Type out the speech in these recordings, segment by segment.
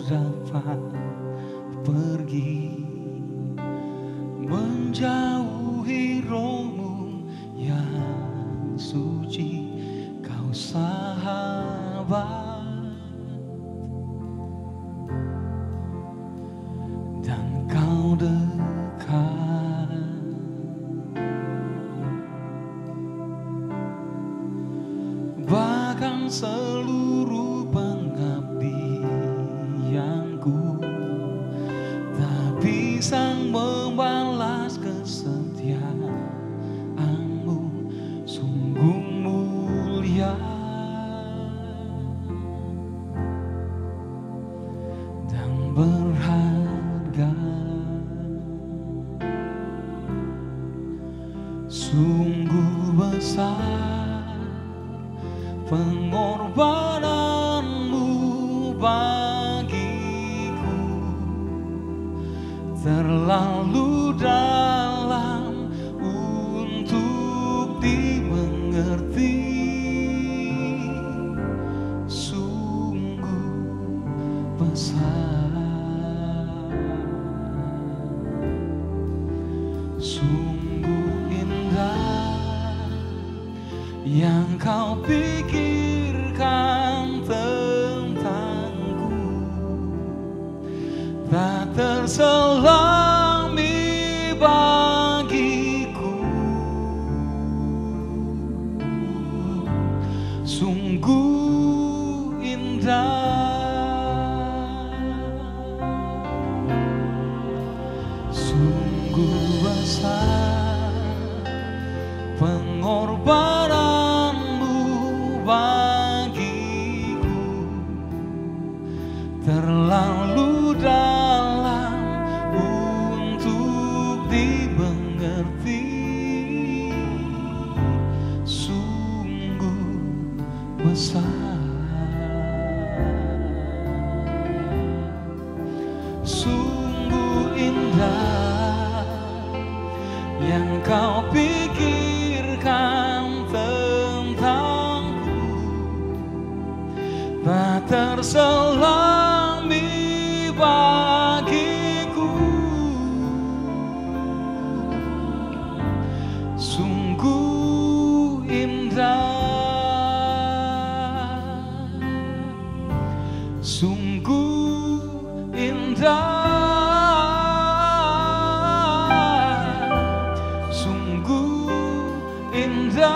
dapat pergi menjauhi rohmu yang suci, kau sahabat dan kau dekat. Bahkan seluruh pengabdianku tak bisa membalas kesetiaanmu, sungguh mulia dan berharga. Sungguh besar pengorbananmu bagiku, terlalu dalam untuk dimengerti. Sungguh besar, sungguh indah yang kau pikirkan tentangku, tak terselami bagiku. Sungguh indah, sungguh besar pengorbananmu bagiku, terlalu dalam untuk dimengerti. Sungguh besar, sungguh indah yang kau pikirkan tentangku, tak terselami bagiku. Sungguh indah, sungguh indah, sungguh indah,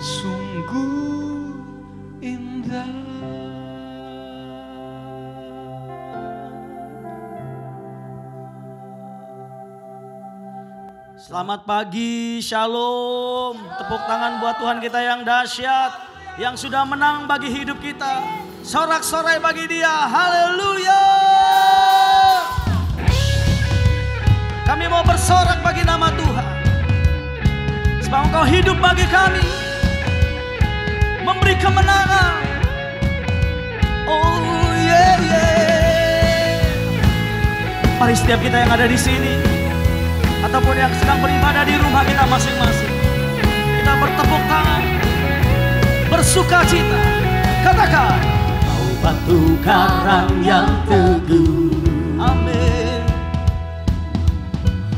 sungguh indah. Selamat pagi, shalom. Tepuk tangan buat Tuhan kita yang dahsyat, yang sudah menang bagi hidup kita. Sorak-sorai bagi Dia, haleluya. Kami mau bersorak bagi nama Tuhan, sebab Engkau hidup bagi kami, memberi kemenangan. Oh yeah, yeah. Mari setiap kita yang ada di sini ataupun yang sedang beribadah di rumah kita masing-masing, kita bertepuk tangan, bersuka cita. Katakan, Kau batu karang yang teguh, amin.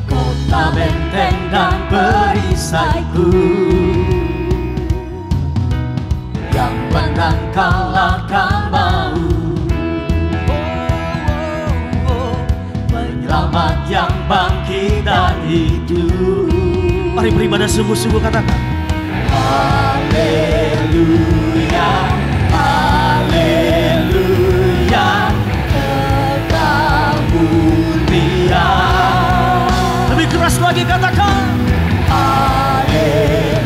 Kota benteng dan perisaiku, yang menang kalahkan mau. Penyelamat yang bangkit dan hidup. Mari beribadah sungguh-sungguh, katakan haleluya, haleluya, Engkau mulia. Lebih keras lagi, katakan haleluya,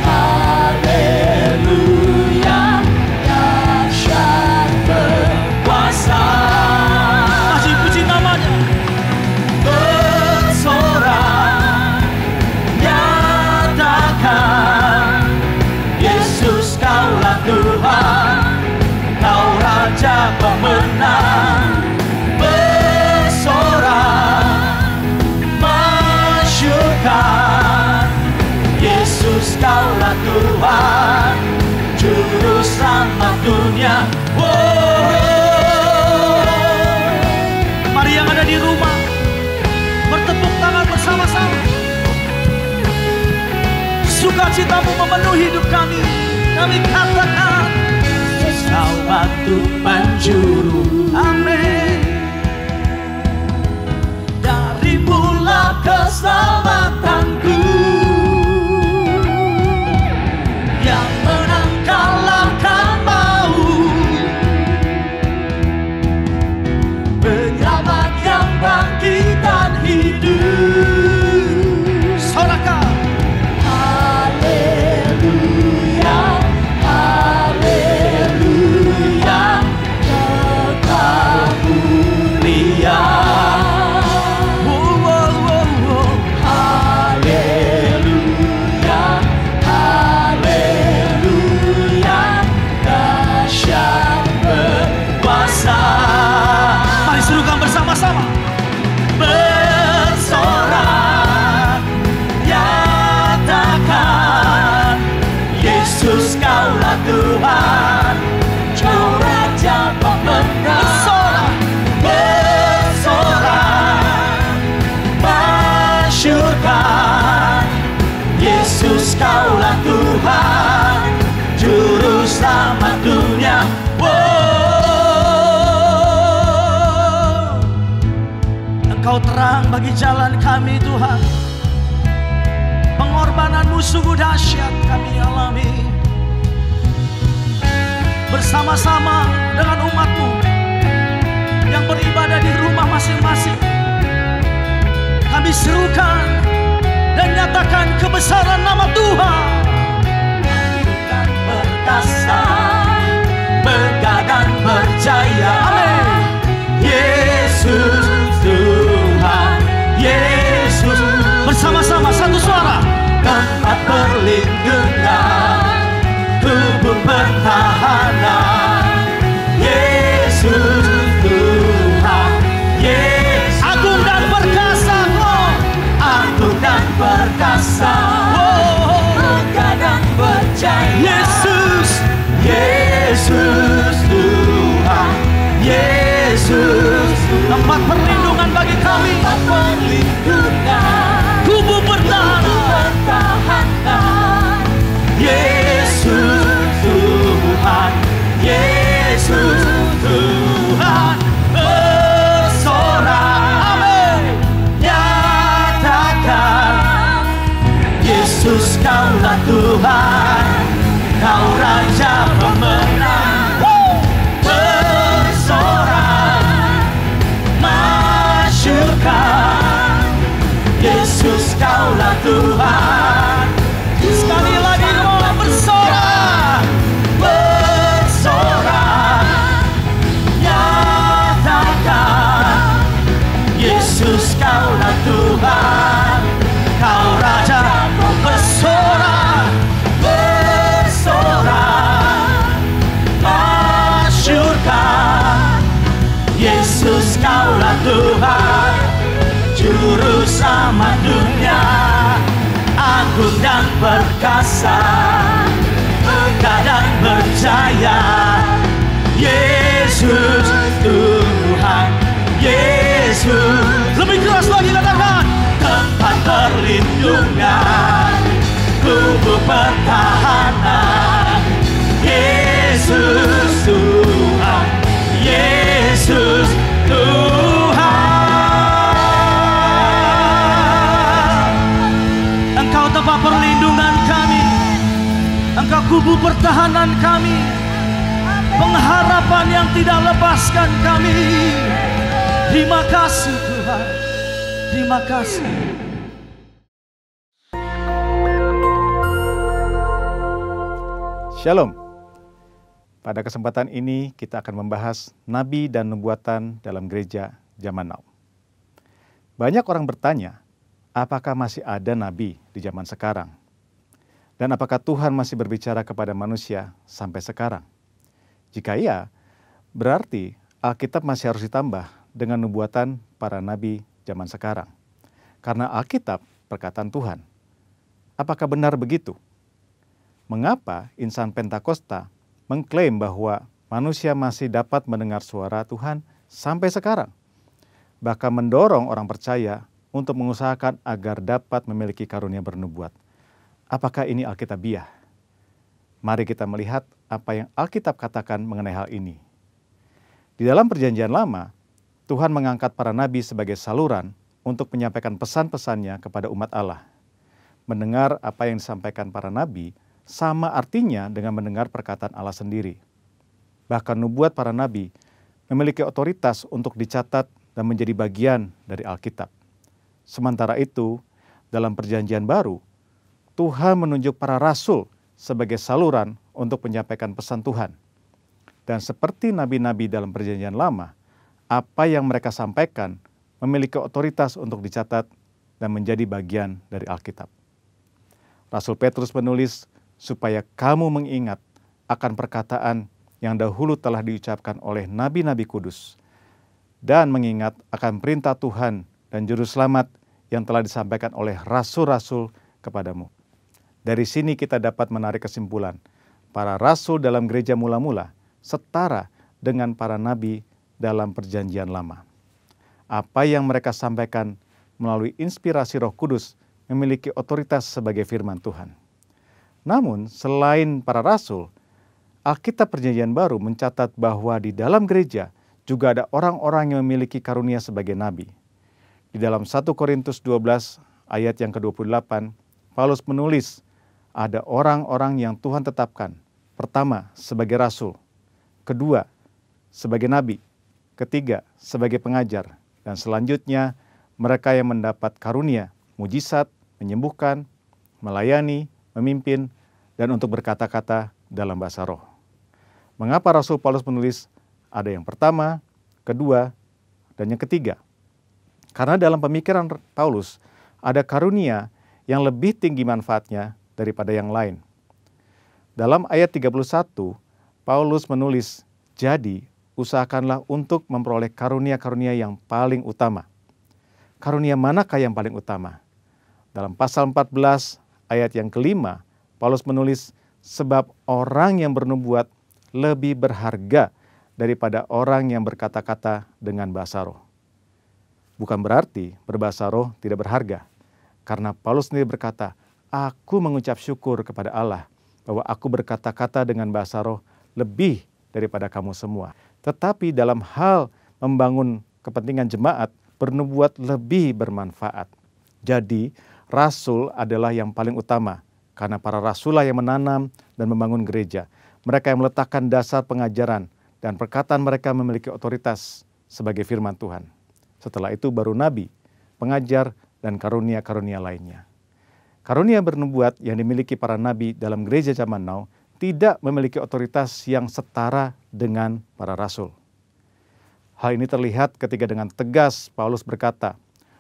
haleluya, dahsyat berkuasa. Kasih puji namanya. Bersorak, nyatakan Yesus Kaulah Tuhan, Kau Raja pemenang. Bersorak, masyurkan Yesus Kaulah Tuhan, Juru dunia. Mari yang ada di rumah bertepuk tangan bersama-sama. Sukacitamu memenuhi hidup kami. Kami katakan Kau batu penjuru. Amin. Darimulah keselamatanku, yang menang kalahkan maut, penyelamat yang bangkitan hidup. Sorakah haleluya, haleluya, Kekal mulia. Haleluya, haleluya, dahsyat berkuasa. Mari serukan bersama-sama. Bersorak, nyatakan Yesus Kaulah Tuhan, Kau Raja pemenang. Bersorak, masyurkan Yesus Kaulah Tuhan, Juru Selamat dunia. Engkau terang bagi jalan kami Tuhan. Pengorbananmu sungguh dahsyat kami alami. Bersama-sama dengan umatmu yang beribadah di rumah masing-masing, kami serukan dan nyatakan kebesaran nama Tuhan. Dan perkasa, megah dan berjaya. Amin. Yesus Tuhan, Yesus. Bersama-sama satu suara. Tempat perlindungan, tubuh pertahanan. Yesus Tuhan, Yesus. Agung dan perkasa, agung dan perkasa, megah dan berjaya. Yesus, Yesus Tuhan, Yesus. Tempat perlindungan bagi kami, tempat perlindungan, tubuh pertahanan. Yesus Tuhan, Yesus Tuhan. Bersorak, amin, nyatakan Yesus Kaulah Tuhan, Kau Raja pemenang. Bersorak, masyurkan Yesus Kaulah Tuhan. Sekali lagi mau bersorak, bersorak, nyatakan Yesus Kaulah Tuhan, Kau Raja. Bersorak, bersorak, masyurkan Yesus Kaulah Tuhan, Juru Selamat dunia. Agung dan perkasa, megah dan berjaya. Yesus Tuhan, Yesus. Lebih keras lagi katakan. Tempat perlindungan, tubuh pertahanan. Yesus Tuhan, Yesus Tuhan. Engkau tempat perlindungan kami, Engkau kubu pertahanan kami, pengharapan yang tidak lepaskan kami. Terima kasih Tuhan, terima kasih. Shalom. Pada kesempatan ini kita akan membahas nabi dan nubuatan dalam gereja zaman now. Banyak orang bertanya, apakah masih ada nabi di zaman sekarang? Dan apakah Tuhan masih berbicara kepada manusia sampai sekarang? Jika iya, berarti Alkitab masih harus ditambah dengan nubuatan para nabi zaman sekarang. Karena Alkitab perkataan Tuhan. Apakah benar begitu? Mengapa insan Pentakosta mengklaim bahwa manusia masih dapat mendengar suara Tuhan sampai sekarang. Bahkan mendorong orang percaya untuk mengusahakan agar dapat memiliki karunia bernubuat. Apakah ini Alkitabiah? Mari kita melihat apa yang Alkitab katakan mengenai hal ini. Di dalam Perjanjian Lama, Tuhan mengangkat para nabi sebagai saluran untuk menyampaikan pesan-pesannya kepada umat Allah. Mendengar apa yang disampaikan para nabi sama artinya dengan mendengar perkataan Allah sendiri. Bahkan nubuat para nabi memiliki otoritas untuk dicatat dan menjadi bagian dari Alkitab. Sementara itu, dalam Perjanjian Baru, Tuhan menunjuk para rasul sebagai saluran untuk menyampaikan pesan Tuhan. Dan seperti nabi-nabi dalam Perjanjian Lama, apa yang mereka sampaikan memiliki otoritas untuk dicatat dan menjadi bagian dari Alkitab. Rasul Petrus menulis, supaya kamu mengingat akan perkataan yang dahulu telah diucapkan oleh nabi-nabi kudus, dan mengingat akan perintah Tuhan dan juru selamat yang telah disampaikan oleh rasul-rasul kepadamu. Dari sini kita dapat menarik kesimpulan, para rasul dalam gereja mula-mula setara dengan para nabi dalam Perjanjian Lama. Apa yang mereka sampaikan melalui inspirasi Roh Kudus memiliki otoritas sebagai firman Tuhan. Namun, selain para rasul, Alkitab Perjanjian Baru mencatat bahwa di dalam gereja juga ada orang-orang yang memiliki karunia sebagai nabi. Di dalam 1 Korintus 12 ayat yang ke-28, Paulus menulis, ada orang-orang yang Tuhan tetapkan. Pertama, sebagai rasul. Kedua, sebagai nabi. Ketiga, sebagai pengajar. Dan selanjutnya, mereka yang mendapat karunia, mujizat, menyembuhkan, melayani, memimpin, dan untuk berkata-kata dalam bahasa roh. Mengapa Rasul Paulus menulis ada yang pertama, kedua, dan yang ketiga? Karena dalam pemikiran Paulus ada karunia yang lebih tinggi manfaatnya daripada yang lain. Dalam ayat 31, Paulus menulis, jadi usahakanlah untuk memperoleh karunia-karunia yang paling utama. Karunia manakah yang paling utama? Dalam pasal 14 ayat yang kelima, Paulus menulis, sebab orang yang bernubuat lebih berharga daripada orang yang berkata-kata dengan bahasa roh. Bukan berarti berbahasa roh tidak berharga. Karena Paulus sendiri berkata, aku mengucap syukur kepada Allah bahwa aku berkata-kata dengan bahasa roh lebih daripada kamu semua. Tetapi dalam hal membangun kepentingan jemaat, bernubuat lebih bermanfaat. Jadi, rasul adalah yang paling utama. Karena para rasul lah yang menanam dan membangun gereja. Mereka yang meletakkan dasar pengajaran dan perkataan mereka memiliki otoritas sebagai firman Tuhan. Setelah itu baru nabi, pengajar, dan karunia-karunia lainnya. Karunia bernubuat yang dimiliki para nabi dalam gereja zaman now tidak memiliki otoritas yang setara dengan para rasul. Hal ini terlihat ketika dengan tegas Paulus berkata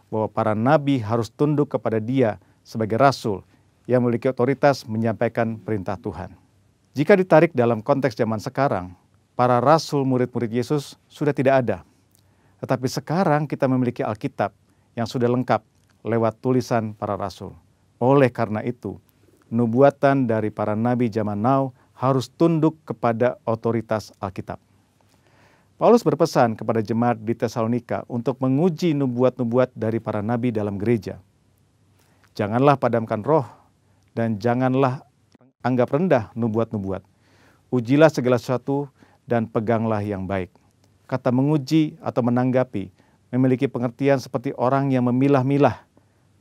bahwa para nabi harus tunduk kepada dia sebagai rasul yang memiliki otoritas menyampaikan perintah Tuhan. Jika ditarik dalam konteks zaman sekarang, para rasul murid-murid Yesus sudah tidak ada. Tetapi sekarang kita memiliki Alkitab yang sudah lengkap lewat tulisan para rasul. Oleh karena itu, nubuatan dari para nabi zaman now harus tunduk kepada otoritas Alkitab. Paulus berpesan kepada jemaat di Tesalonika untuk menguji nubuat-nubuat dari para nabi dalam gereja. Janganlah padamkan roh, dan janganlah anggap rendah nubuat-nubuat. Ujilah segala sesuatu dan peganglah yang baik. Kata menguji atau menanggapi memiliki pengertian seperti orang yang memilah-milah,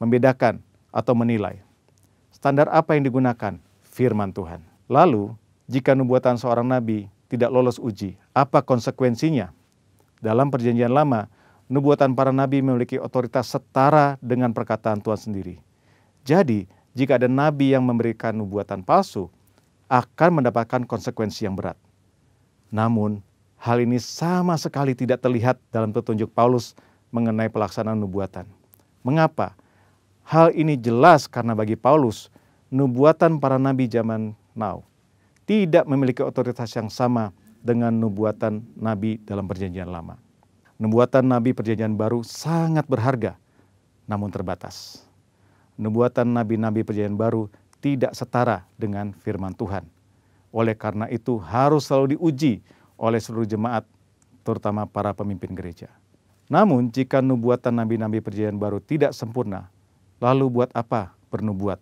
membedakan atau menilai. Standar apa yang digunakan? Firman Tuhan. Lalu, jika nubuatan seorang nabi tidak lolos uji, apa konsekuensinya? Dalam Perjanjian Lama, nubuatan para nabi memiliki otoritas setara dengan perkataan Tuhan sendiri. Jadi, jika ada nabi yang memberikan nubuatan palsu, akan mendapatkan konsekuensi yang berat. Namun, hal ini sama sekali tidak terlihat dalam petunjuk Paulus mengenai pelaksanaan nubuatan. Mengapa? Hal ini jelas karena bagi Paulus, nubuatan para nabi zaman now tidak memiliki otoritas yang sama dengan nubuatan nabi dalam Perjanjian Lama. Nubuatan nabi Perjanjian Baru sangat berharga, namun terbatas. Nubuatan nabi-nabi Perjanjian Baru tidak setara dengan firman Tuhan. Oleh karena itu harus selalu diuji oleh seluruh jemaat, terutama para pemimpin gereja. Namun jika nubuatan nabi-nabi perjanjian baru tidak sempurna, lalu buat apa bernubuat?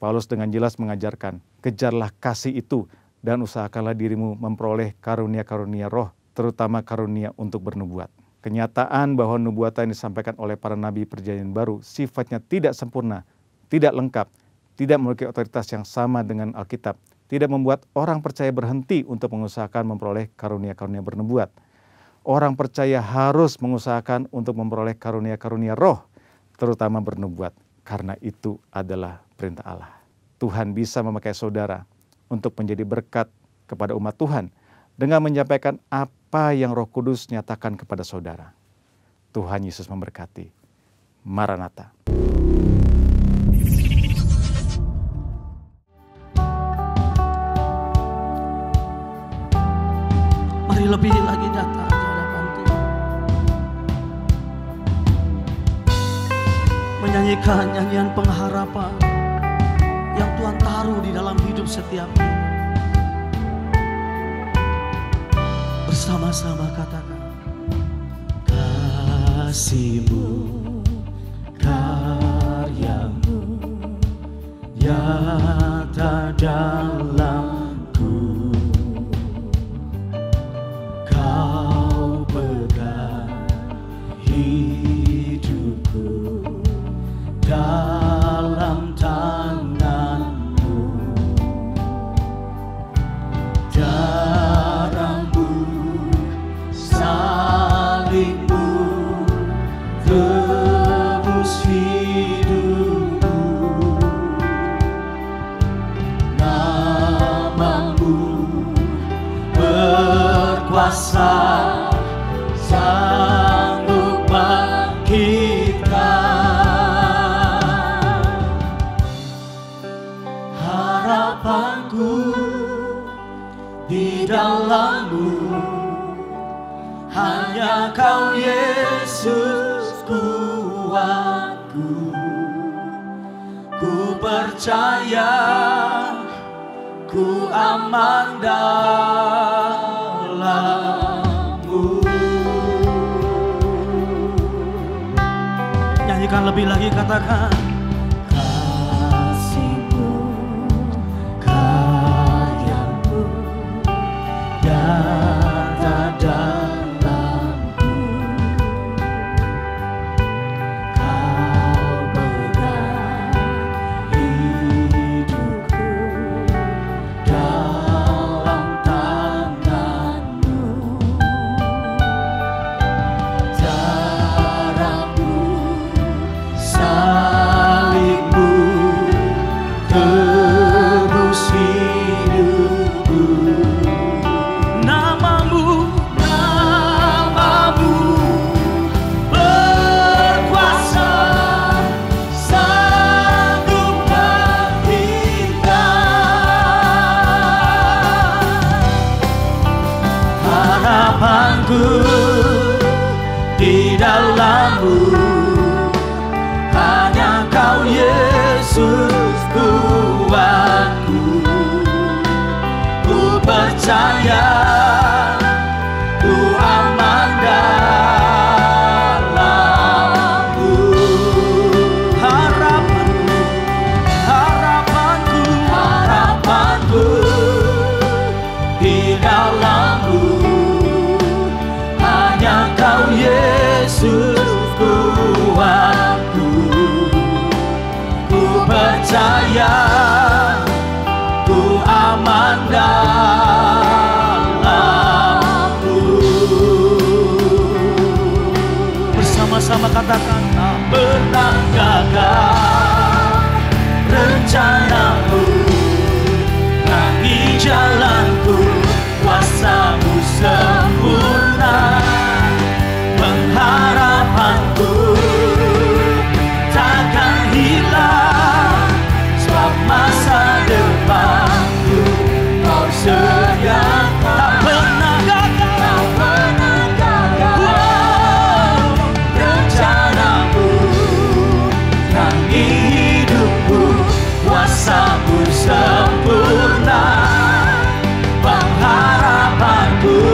Paulus dengan jelas mengajarkan, kejarlah kasih itu dan usahakanlah dirimu memperoleh karunia-karunia roh, terutama karunia untuk bernubuat. Kenyataan bahwa nubuatan yang disampaikan oleh para nabi perjanjian baru sifatnya tidak sempurna, tidak lengkap, tidak memiliki otoritas yang sama dengan Alkitab, tidak membuat orang percaya berhenti untuk mengusahakan memperoleh karunia-karunia bernubuat. Orang percaya harus mengusahakan untuk memperoleh karunia-karunia roh, terutama bernubuat, karena itu adalah perintah Allah. Tuhan bisa memakai saudara untuk menjadi berkat kepada umat Tuhan dengan menyampaikan apa yang Roh Kudus nyatakan kepada saudara. Tuhan Yesus memberkati. Maranatha. Mari lebih lagi datang di hadapan Tuhan, menyanyikan nyanyian pengharapan yang Tuhan taruh di dalam hidup setiap kita. Bersama-sama katakan, kasih-Mu, karya-Mu nyata dalamku. Kau pegang hidupku dalam tanganmu. Darahmu, salibmu, tebus hidupku. Namamu berkuasa, sanggup bangkitkan. Harapanku di dalam-Mu, hanya Kau Yesus kuatku. Ku percaya, ku aman dalam-Mu. Nyanyikan lebih lagi, katakan, kasih-Mu, karya-Mu nyata dalamku. Kau pegang hidupku dalam tanganmu. Darahmu, salibmu, tebus hidupku. Namamu berkuasa, sanggup bangkitkan. Harapanku di dalam-Mu, hanya Kau Yesus kuatku. Ku percaya, ku aman dalam-Mu. Harapanku di dalam-Mu, hanya Kau Yesus kuatku. Ku percaya, ku aman dalam-Mu. Bersama-sama katakan, tak pernah gagal rencana-Mu, rangi jalanku, kuasa-Mu sempurna. Pengharapanku takkan hilang, sebab masa depanku Kau sediakan. Tak pernah gagal, wow, rencana-Mu, rangi hidupku, kuasa-Mu sempurna. Pengharapanku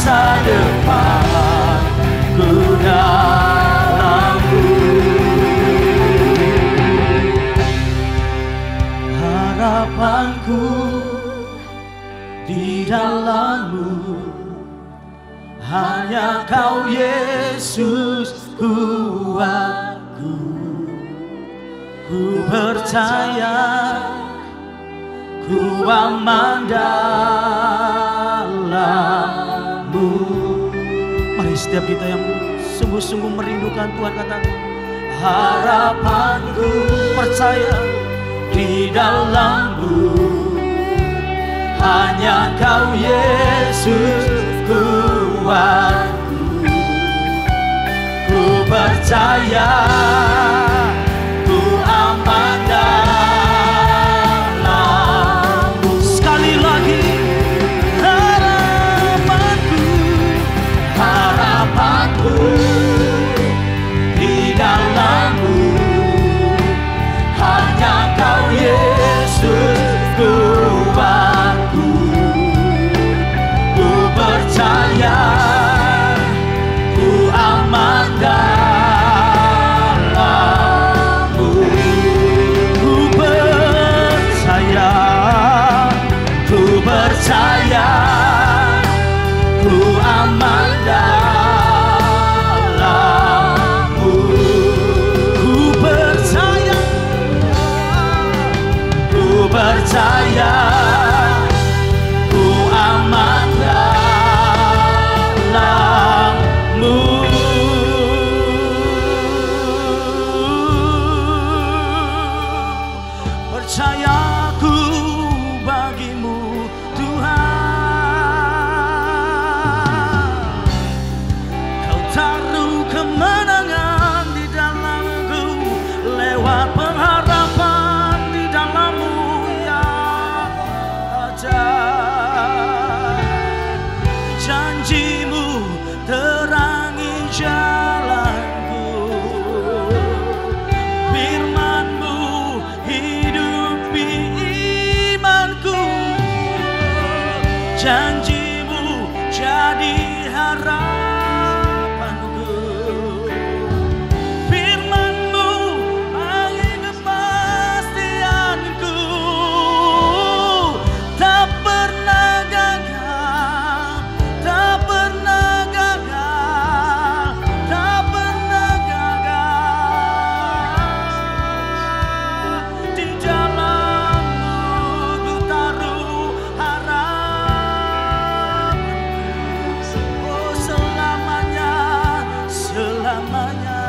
masa depanku dalam-Mu. Harapanku di dalam-Mu, hanya Kau Yesus kuatku. Ku percaya, ku aman dalam-Mu. Mari setiap kita yang sungguh-sungguh merindukan Tuhan katakan, harapanku percaya di dalam-Mu, hanya Kau Yesus kuatku. Ku percaya, ku aman dalam-Mu. Sekali lagi, harapanku di dalam-Mu, hanya Kau Yesus kuatku. Ku percaya, ku aman dalam-Mu. Ku percaya, ku percaya, ku aman dalam-Mu. Ku percaya, ku percaya, ku aman dalam-Mu. Percayaku bagi-Mu Tuhan, Kau taruh kemenangan di dalamku lewat pengharapan di dalam-Mu ya Raja. Janji-Mu terangi jalanku, firman-Mu hidupi imanku. Janji-Mu jadi harapanku, firman-Mu bagi kepastianku. Tak pernah gagal, tak pernah gagal, tak pernah gagal. Di dalam-Mu ku taruh harapanku. Oh selamanya, selamanya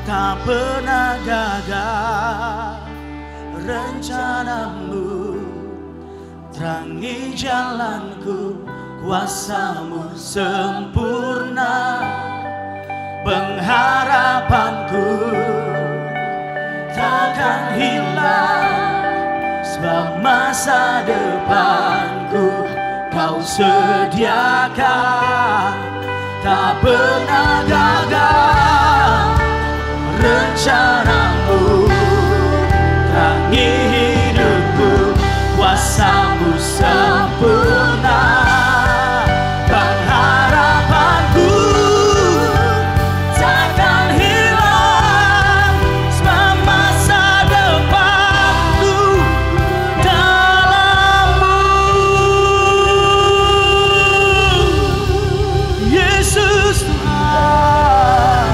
tak pernah gagal rencana-Mu. Terangi jalanku, kuasa-Mu sempurna. Pengharapanku takkan hilang, sebab masa depanku Kau sediakan. Tak pernah gagal rencana-Mu. Terangi hidupku, kuasa-Mu sempurna. Pengharapanku takkan hilang, sebab masa depanku dalam-Mu. Yesus Tuhan,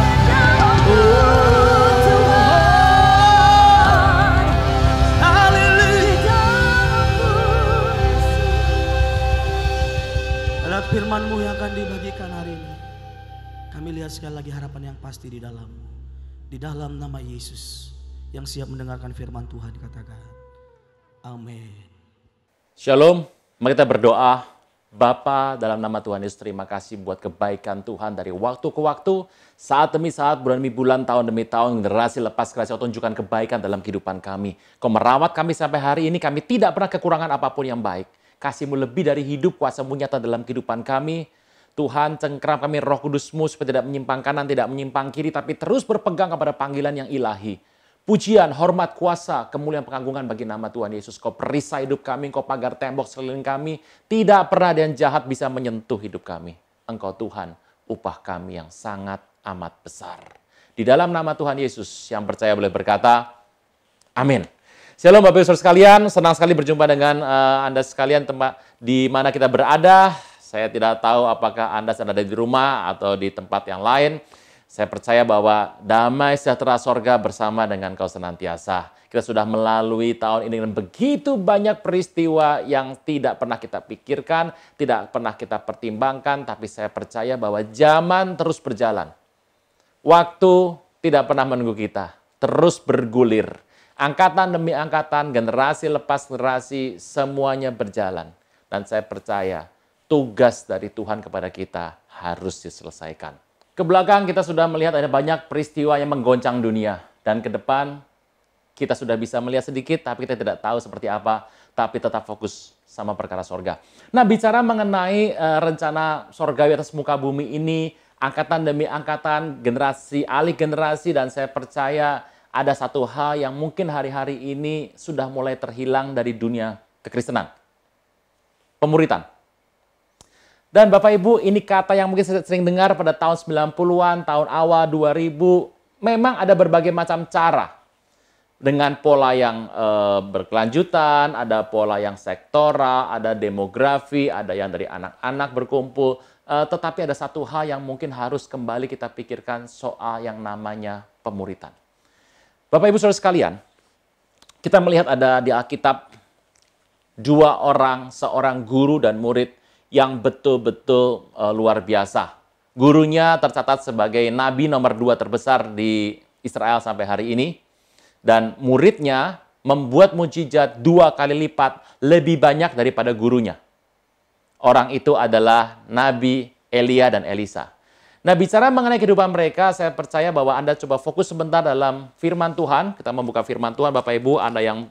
haleluya. Lewat firman-Mu yang akan dibagikan hari ini, kami lihat sekali lagi harapan yang pasti di dalam-Mu. Di dalam nama Yesus yang siap mendengarkan firman Tuhan, dikatakan amin. Shalom, mari kita berdoa. Bapa, dalam nama Tuhan Yesus, terima kasih buat kebaikan Tuhan dari waktu ke waktu, saat demi saat, bulan demi bulan, tahun demi tahun, generasi lepas generasi. Kau tunjukkan kebaikan dalam kehidupan kami. Kau merawat kami sampai hari ini, kami tidak pernah kekurangan apapun yang baik. Kasih-Mu lebih dari hidup, kuasa-Mu nyata dalam kehidupan kami. Tuhan, cengkeram kami Roh Kudus-Mu supaya tidak menyimpang kanan, tidak menyimpang kiri, tapi terus berpegang kepada panggilan yang ilahi. pujian, hormat, kuasa, kemuliaan, pengagungan bagi nama Tuhan Yesus. Kau perisai hidup kami, Kau pagar tembok sekeliling kami. Tidak pernah ada yang jahat bisa menyentuh hidup kami. Engkau Tuhan, upah kami yang sangat amat besar. Di dalam nama Tuhan Yesus, yang percaya boleh berkata, amin. Shalom Bapak Ibu Saudara sekalian, senang sekali berjumpa dengan Anda sekalian tempat di mana kita berada. Saya tidak tahu apakah Anda sedang ada di rumah atau di tempat yang lain. Saya percaya bahwa damai sejahtera sorga bersama dengan kau senantiasa. Kita sudah melalui tahun ini dengan begitu banyak peristiwa yang tidak pernah kita pikirkan, tidak pernah kita pertimbangkan, tapi saya percaya bahwa zaman terus berjalan. Waktu tidak pernah menunggu kita, terus bergulir. Angkatan demi angkatan, generasi lepas generasi, semuanya berjalan. Dan saya percaya tugas dari Tuhan kepada kita harus diselesaikan. Ke belakang kita sudah melihat ada banyak peristiwa yang menggoncang dunia. Dan ke depan kita sudah bisa melihat sedikit, tapi kita tidak tahu seperti apa. Tapi tetap fokus sama perkara sorga. Nah, bicara mengenai rencana sorgawi atas muka bumi ini, angkatan demi angkatan, generasi, alih generasi, dan saya percaya ada satu hal yang mungkin hari-hari ini sudah mulai terhilang dari dunia kekristenan. Pemuritan. Dan Bapak Ibu, ini kata yang mungkin saya sering dengar pada tahun 90-an, tahun awal 2000. Memang ada berbagai macam cara. Dengan pola yang berkelanjutan, ada pola yang sektoral, ada demografi, ada yang dari anak-anak berkumpul. Tetapi ada satu hal yang mungkin harus kembali kita pikirkan soal yang namanya pemuritan. Bapak Ibu Saudara sekalian, kita melihat ada di Alkitab dua orang, seorang guru dan murid yang betul-betul luar biasa. Gurunya tercatat sebagai nabi nomor 2 terbesar di Israel sampai hari ini. Dan muridnya membuat mujizat 2 kali lipat lebih banyak daripada gurunya. Orang itu adalah Nabi Elia dan Elisa. Nah, bicara mengenai kehidupan mereka, saya percaya bahwa Anda coba fokus sebentar dalam firman Tuhan. Kita membuka firman Tuhan, Bapak Ibu, Anda yang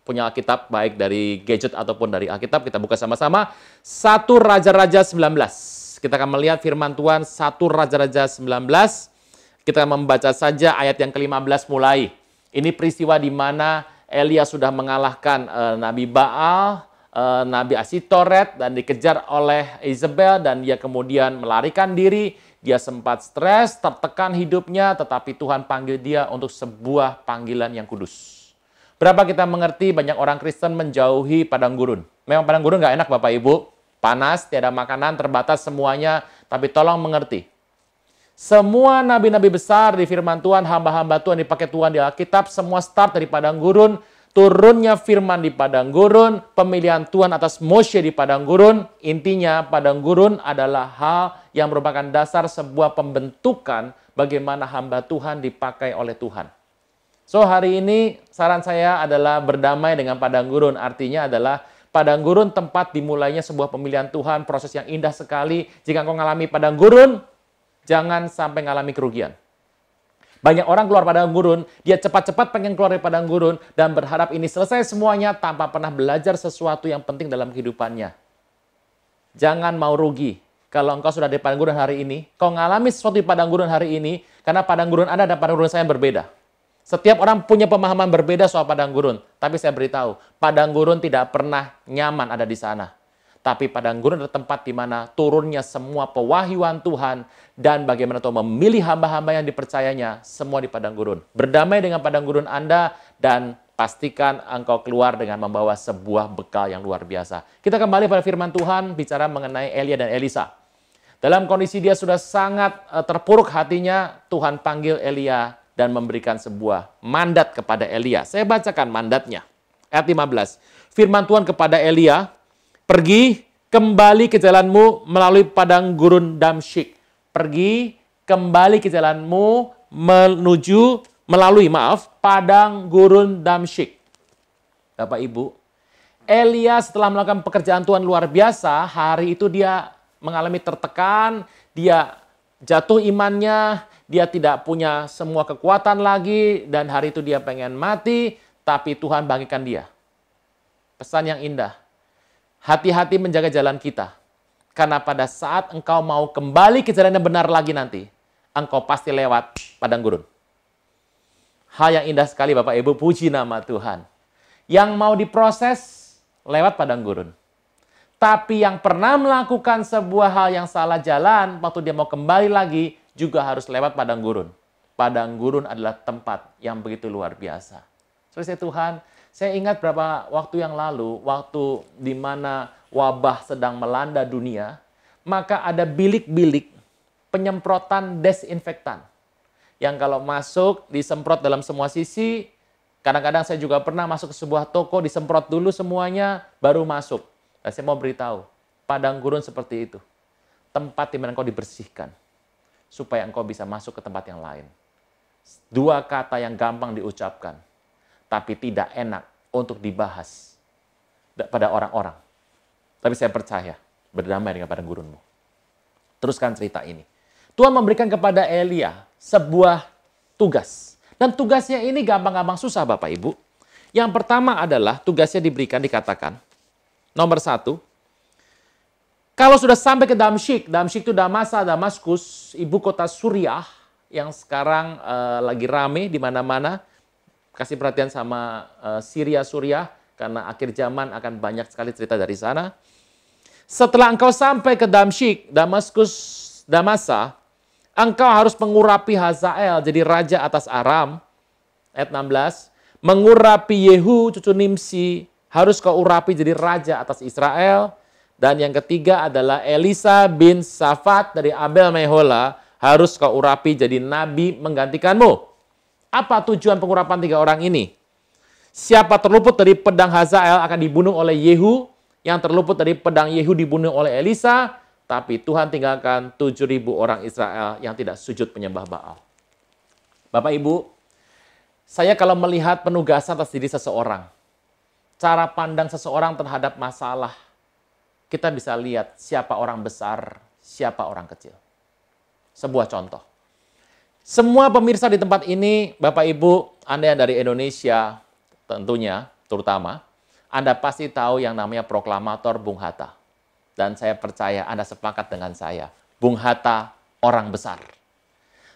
punya Alkitab, baik dari gadget ataupun dari Alkitab, kita buka sama-sama. 1 Raja-Raja 19. Kita akan melihat firman Tuhan 1 Raja-Raja 19. Kita membaca saja ayat yang ke-15 mulai. Ini peristiwa di mana Elia sudah mengalahkan Nabi Baal, Nabi Asitoret, dan dikejar oleh Isabel, dan dia kemudian melarikan diri. Dia sempat stres, tertekan hidupnya, tetapi Tuhan panggil dia untuk sebuah panggilan yang kudus. Berapa kita mengerti banyak orang Kristen menjauhi padang gurun. Memang padang gurun nggak enak Bapak Ibu. Panas, tiada makanan, terbatas semuanya. Tapi tolong mengerti. Semua nabi-nabi besar di firman Tuhan, hamba-hamba Tuhan dipakai Tuhan di Alkitab, semua start dari padang gurun. Turunnya firman di padang gurun, pemilihan Tuhan atas Moshe di padang gurun. Intinya padang gurun adalah hal yang merupakan dasar sebuah pembentukan bagaimana hamba Tuhan dipakai oleh Tuhan. So hari ini saran saya adalah berdamai dengan padang gurun. Artinya adalah padang gurun tempat dimulainya sebuah pemilihan Tuhan, proses yang indah sekali. Jika engkau mengalami padang gurun, jangan sampai mengalami kerugian. Banyak orang keluar padang gurun, dia cepat-cepat pengen keluar dari padang gurun dan berharap ini selesai semuanya tanpa pernah belajar sesuatu yang penting dalam kehidupannya. Jangan mau rugi. Kalau engkau sudah di padang gurun hari ini, kau mengalami sesuatu di padang gurun hari ini, karena padang gurun Anda dan padang gurun saya yang berbeda. Setiap orang punya pemahaman berbeda soal padang gurun. Tapi saya beritahu, padang gurun tidak pernah nyaman ada di sana. Tapi padang gurun adalah tempat di mana turunnya semua pewahyuan Tuhan dan bagaimana Tuhan memilih hamba-hamba yang dipercayanya, semua di padang gurun. Berdamai dengan padang gurun Anda dan pastikan engkau keluar dengan membawa sebuah bekal yang luar biasa. Kita kembali pada firman Tuhan bicara mengenai Elia dan Elisa. Dalam kondisi dia sudah sangat terpuruk hatinya, Tuhan panggil Elia dan memberikan sebuah mandat kepada Elia. Saya bacakan mandatnya. Ayat 15. Firman Tuhan kepada Elia, pergi, kembali ke jalanmu melalui padang gurun Damsyik. Pergi, kembali ke jalanmu melalui padang gurun Damsyik. Bapak Ibu, Elia setelah melakukan pekerjaan Tuhan luar biasa, hari itu dia mengalami tertekan, dia jatuh imannya, dia tidak punya semua kekuatan lagi, dan hari itu dia pengen mati, tapi Tuhan bangkitkan dia. Pesan yang indah. Hati-hati menjaga jalan kita. Karena pada saat engkau mau kembali ke jalan yang benar lagi nanti, engkau pasti lewat padang gurun. Hal yang indah sekali Bapak Ibu, puji nama Tuhan. Yang mau diproses lewat padang gurun. Tapi yang pernah melakukan sebuah hal yang salah jalan, waktu dia mau kembali lagi, juga harus lewat padang gurun. Padang gurun adalah tempat yang begitu luar biasa. Saudara Tuhan, saya ingat beberapa waktu yang lalu, waktu di mana wabah sedang melanda dunia, maka ada bilik-bilik penyemprotan desinfektan. Yang kalau masuk, disemprot dalam semua sisi. Kadang-kadang saya juga pernah masuk ke sebuah toko, disemprot dulu semuanya, baru masuk. Dan saya mau beritahu, padang gurun seperti itu. Tempat di mana engkau dibersihkan. Supaya engkau bisa masuk ke tempat yang lain. Dua kata yang gampang diucapkan. Tapi tidak enak untuk dibahas pada orang-orang. Tapi saya percaya, berdamai dengan padang gurunmu. Teruskan cerita ini. Tuhan memberikan kepada Elia sebuah tugas. Dan tugasnya ini gampang-gampang susah Bapak Ibu. Yang pertama adalah tugasnya dikatakan. Nomor 1, kalau sudah sampai ke Damsyik itu Damaskus, ibu kota Suriah, yang sekarang lagi rame di mana-mana. Kasih perhatian sama Syria, Suriah, karena akhir zaman akan banyak sekali cerita dari sana. Setelah engkau sampai ke Damsyik, Damasa, engkau harus mengurapi Hazael jadi raja atas Aram. Ayat 16. Mengurapi Yehu cucu Nimsi harus kau urapi jadi raja atas Israel. Dan yang ketiga adalah Elisa bin Safat dari Abel Mehola harus kau urapi jadi nabi menggantikanmu. Apa tujuan pengurapan 3 orang ini? Siapa terluput dari pedang Hazael akan dibunuh oleh Yehu. Yang terluput dari pedang Yehu dibunuh oleh Elisa. Tapi Tuhan tinggalkan 7.000 orang Israel yang tidak sujud penyembah Baal. Bapak Ibu, saya kalau melihat penugasan atas diri seseorang, cara pandang seseorang terhadap masalah, kita bisa lihat siapa orang besar, siapa orang kecil. Sebuah contoh. Semua pemirsa di tempat ini, Bapak Ibu, Anda yang dari Indonesia, tentunya, terutama, Anda pasti tahu yang namanya proklamator Bung Hatta. Dan saya percaya Anda sepakat dengan saya. Bung Hatta, orang besar.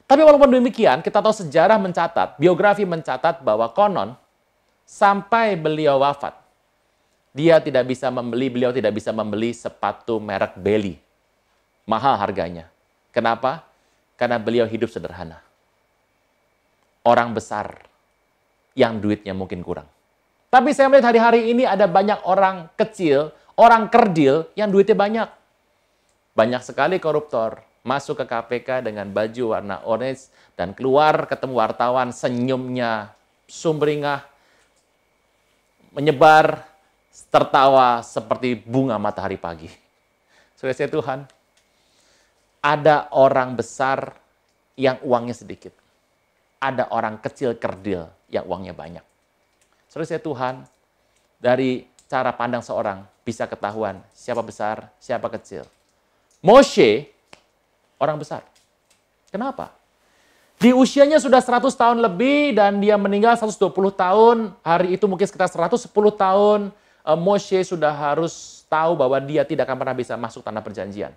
Tapi walaupun demikian, kita tahu sejarah mencatat, biografi mencatat bahwa konon, sampai beliau wafat, beliau tidak bisa membeli sepatu merek Belly. Mahal harganya. Kenapa? Karena beliau hidup sederhana. Orang besar yang duitnya mungkin kurang. Tapi saya melihat hari-hari ini ada banyak orang kecil, orang kerdil yang duitnya banyak. Banyak sekali koruptor masuk ke KPK dengan baju warna orange dan keluar ketemu wartawan, senyumnya sumringah, menyebar, tertawa seperti bunga matahari pagi. Saudara Tuhan, ada orang besar yang uangnya sedikit. Ada orang kecil kerdil yang uangnya banyak. Saudara Tuhan, dari cara pandang seorang bisa ketahuan siapa besar, siapa kecil. Moshe, orang besar. Kenapa? Di usianya sudah 100 tahun lebih dan dia meninggal 120 tahun. Hari itu mungkin sekitar 110 tahun. Moshe sudah harus tahu bahwa dia tidak akan pernah bisa masuk tanah perjanjian.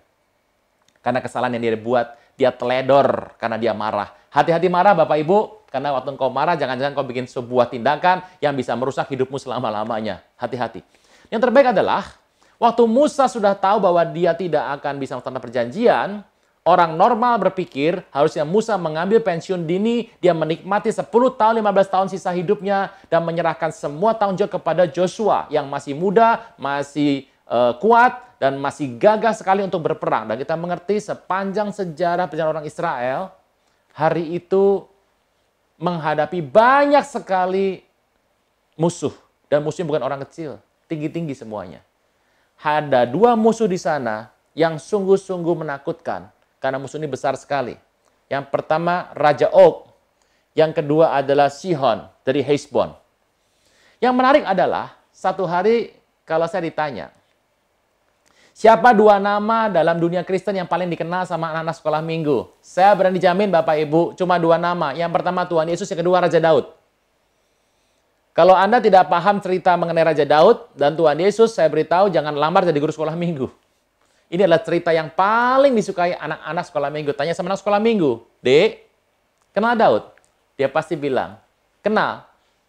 Karena kesalahan yang dia buat, dia teledor karena dia marah. Hati-hati marah Bapak Ibu, karena waktu engkau marah jangan-jangan kau bikin sebuah tindakan yang bisa merusak hidupmu selama-lamanya. Hati-hati. Yang terbaik adalah, waktu Musa sudah tahu bahwa dia tidak akan bisa masuk tanah perjanjian, orang normal berpikir harusnya Musa mengambil pensiun dini, dia menikmati 10 tahun, 15 tahun sisa hidupnya, dan menyerahkan semua tanggung jawab kepada Joshua yang masih muda, masih kuat, dan masih gagah sekali untuk berperang. Dan kita mengerti sepanjang sejarah perjalanan orang Israel, hari itu menghadapi banyak sekali musuh. Dan musuhnya bukan orang kecil, tinggi-tinggi semuanya. Ada 2 musuh di sana yang sungguh-sungguh menakutkan. Karena musuh ini besar sekali. Yang pertama Raja Og. Yang kedua adalah Sihon dari Heshbon. Yang menarik adalah, satu hari kalau saya ditanya, siapa 2 nama dalam dunia Kristen yang paling dikenal sama anak-anak sekolah minggu? Saya berani jamin Bapak Ibu, cuma 2 nama. Yang pertama Tuhan Yesus, yang kedua Raja Daud. Kalau Anda tidak paham cerita mengenai Raja Daud dan Tuhan Yesus, saya beritahu jangan lamar jadi guru sekolah minggu. Ini adalah cerita yang paling disukai anak-anak sekolah minggu. Tanya sama anak sekolah minggu, Dek, kenal Daud? Dia pasti bilang, Kenal.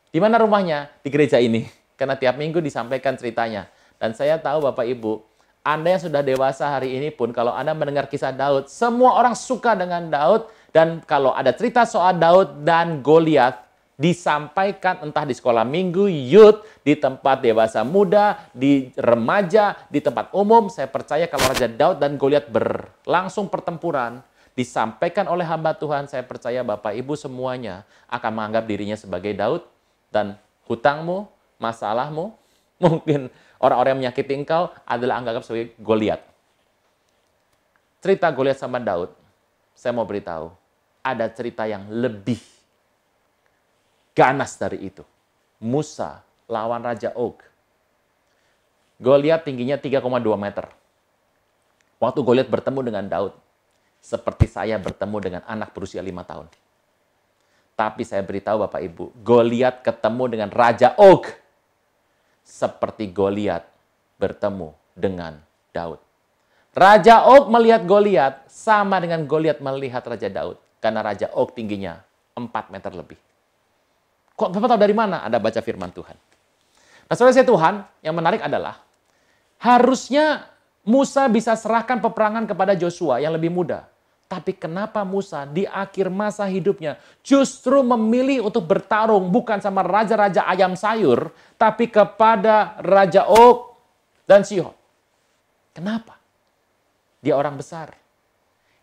Di mana rumahnya? Di gereja ini. Karena tiap minggu disampaikan ceritanya. Dan saya tahu Bapak Ibu, Anda yang sudah dewasa hari ini pun, kalau Anda mendengar kisah Daud, semua orang suka dengan Daud. Dan kalau ada cerita soal Daud dan Goliat, disampaikan entah di sekolah minggu, youth, di tempat dewasa muda, di remaja, di tempat umum. Saya percaya kalau Raja Daud dan Goliat berlangsung pertempuran, disampaikan oleh hamba Tuhan, saya percaya Bapak Ibu semuanya akan menganggap dirinya sebagai Daud, dan hutangmu, masalahmu, mungkin orang-orang yang menyakiti engkau adalah anggap sebagai Goliat. Cerita Goliat sama Daud, saya mau beritahu, ada cerita yang lebih ganas dari itu. Musa lawan Raja Og. Goliat tingginya 3,2 meter. Waktu Goliat bertemu dengan Daud, seperti saya bertemu dengan anak berusia 5 tahun. Tapi saya beritahu Bapak Ibu, Goliat ketemu dengan Raja Og, seperti Goliat bertemu dengan Daud. Raja Og melihat Goliat sama dengan Goliat melihat Raja Daud. Karena Raja Og tingginya 4 meter lebih. Kok Bapak tahu dari mana? Anda baca firman Tuhan. Nah, saudara Tuhan, yang menarik adalah harusnya Musa bisa serahkan peperangan kepada Joshua yang lebih muda. Tapi kenapa Musa di akhir masa hidupnya justru memilih untuk bertarung bukan sama raja-raja ayam sayur, tapi kepada Raja Og dan Sihon? Kenapa? Dia orang besar.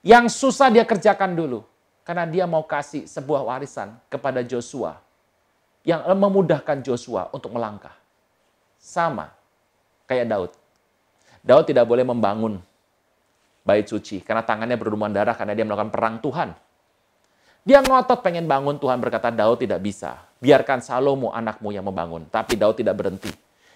Yang susah dia kerjakan dulu. Karena dia mau kasih sebuah warisan kepada Joshua yang memudahkan Joshua untuk melangkah. Sama kayak Daud. Daud tidak boleh membangun bait suci karena tangannya berlumuran darah karena dia melakukan perang Tuhan. Dia ngotot pengen bangun, Tuhan berkata, Daud tidak bisa. Biarkan Salomo anakmu yang membangun. Tapi Daud tidak berhenti.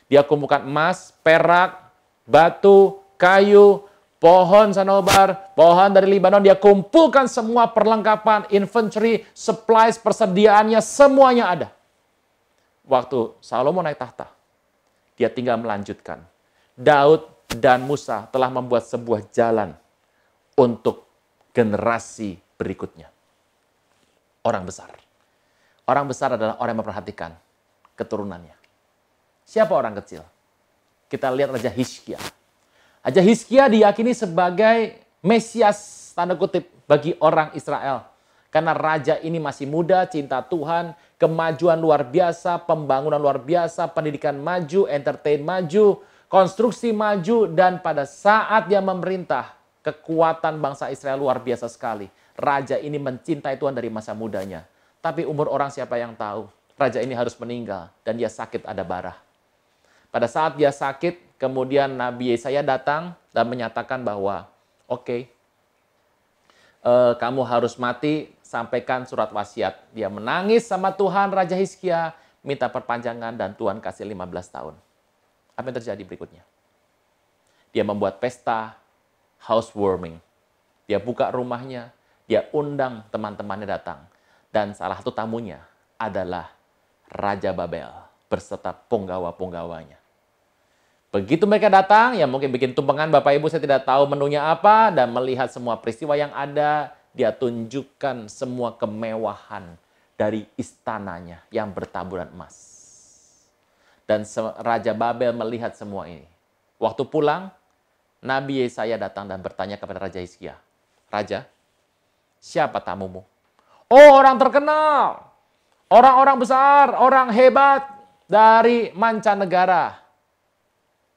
Dia kumpulkan emas, perak, batu, kayu, pohon sanobar, pohon dari Libanon. Dia kumpulkan semua perlengkapan, inventory, supplies, persediaannya, semuanya ada. Waktu Salomo naik tahta, dia tinggal melanjutkan. Daud dan Musa telah membuat sebuah jalan untuk generasi berikutnya. Orang besar. Orang besar adalah orang yang memperhatikan keturunannya. Siapa orang kecil? Kita lihat Raja Hizkia. Raja Hizkia diyakini sebagai Mesias, tanda kutip, bagi orang Israel. Karena raja ini masih muda, cinta Tuhan, kemajuan luar biasa, pembangunan luar biasa, pendidikan maju, entertain maju, konstruksi maju, dan pada saat dia memerintah, kekuatan bangsa Israel luar biasa sekali. Raja ini mencintai Tuhan dari masa mudanya. Tapi umur orang siapa yang tahu? Raja ini harus meninggal dan dia sakit ada bara. Pada saat dia sakit, kemudian Nabi Yesaya datang dan menyatakan bahwa, oke, kamu harus mati, sampaikan surat wasiat. Dia menangis sama Tuhan, Raja Hizkia, minta perpanjangan dan Tuhan kasih 15 tahun. Apa yang terjadi berikutnya? Dia membuat pesta housewarming. Dia buka rumahnya, dia undang teman-temannya datang. Dan salah satu tamunya adalah Raja Babel berserta penggawa-penggawanya. Begitu mereka datang, ya mungkin bikin tumpengan Bapak Ibu, saya tidak tahu menunya apa, dan melihat semua peristiwa yang ada, dia tunjukkan semua kemewahan dari istananya yang bertaburan emas. Dan Raja Babel melihat semua ini. Waktu pulang, Nabi Yesaya datang dan bertanya kepada Raja Hizkia, Raja, siapa tamumu? Oh, orang terkenal, orang-orang besar, orang hebat dari mancanegara.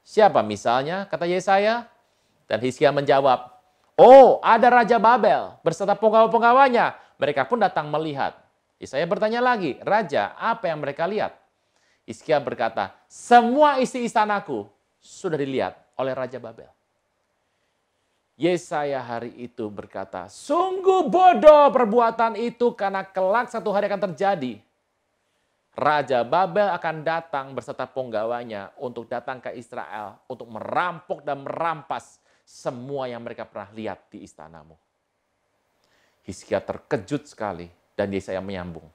Siapa misalnya? Kata Yesaya. Dan Hizkia menjawab, oh, ada Raja Babel berserta penggawa-penggawanya. Mereka pun datang melihat. Yesaya bertanya lagi, Raja, apa yang mereka lihat? Hizkia berkata, semua isi istanaku sudah dilihat oleh Raja Babel. Yesaya hari itu berkata, sungguh bodoh perbuatan itu karena kelak satu hari akan terjadi. Raja Babel akan datang beserta penggawanya untuk datang ke Israel untuk merampok dan merampas semua yang mereka pernah lihat di istanamu. Hizkia terkejut sekali dan Yesaya menyambung.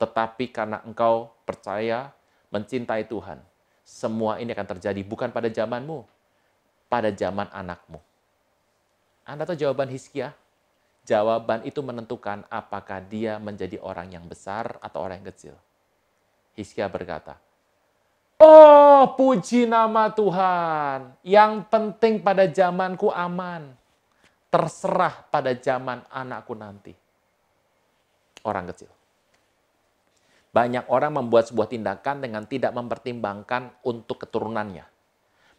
Tetapi karena engkau percaya, mencintai Tuhan, semua ini akan terjadi bukan pada zamanmu, pada zaman anakmu. Anda tahu jawaban Hizkia? Jawaban itu menentukan apakah dia menjadi orang yang besar atau orang yang kecil. Hizkia berkata, "Oh, puji nama Tuhan, yang penting pada zamanku aman, terserah pada zaman anakku nanti." Orang kecil. Banyak orang membuat sebuah tindakan dengan tidak mempertimbangkan untuk keturunannya.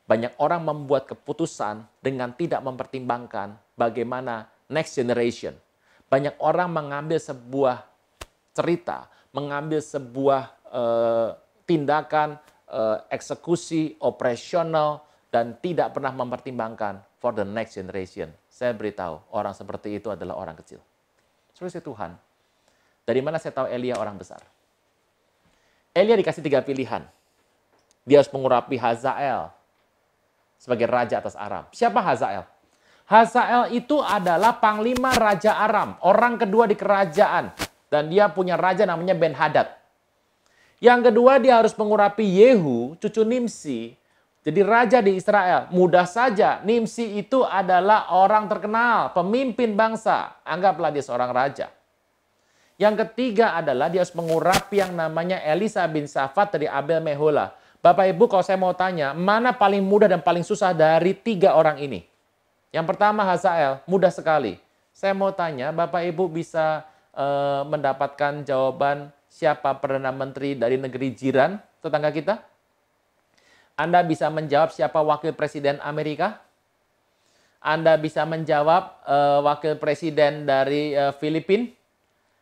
Banyak orang membuat keputusan dengan tidak mempertimbangkan bagaimana next generation. Banyak orang mengambil sebuah cerita, mengambil sebuah tindakan eksekusi, operasional, dan tidak pernah mempertimbangkan for the next generation. Saya beritahu, orang seperti itu adalah orang kecil. Saudara Tuhan, dari mana saya tahu Elia orang besar? Elia dikasih 3 pilihan. Dia harus mengurapi Hazael sebagai raja atas Aram. Siapa Hazael? Hazael itu adalah panglima Raja Aram, orang kedua di kerajaan. Dan dia punya raja namanya Ben-Hadad. Yang kedua, dia harus mengurapi Yehu, cucu Nimsi, jadi raja di Israel. Mudah saja, Nimsi itu adalah orang terkenal, pemimpin bangsa. Anggaplah dia seorang raja. Yang ketiga adalah dia harus mengurapi yang namanya Elisa bin Safat dari Abel Mehola. Bapak Ibu, kalau saya mau tanya, mana paling mudah dan paling susah dari 3 orang ini? Yang pertama Hazael, mudah sekali. Saya mau tanya, Bapak Ibu bisa mendapatkan jawaban siapa Perdana Menteri dari negeri jiran tetangga kita? Anda bisa menjawab siapa Wakil Presiden Amerika? Anda bisa menjawab Wakil Presiden dari Filipina?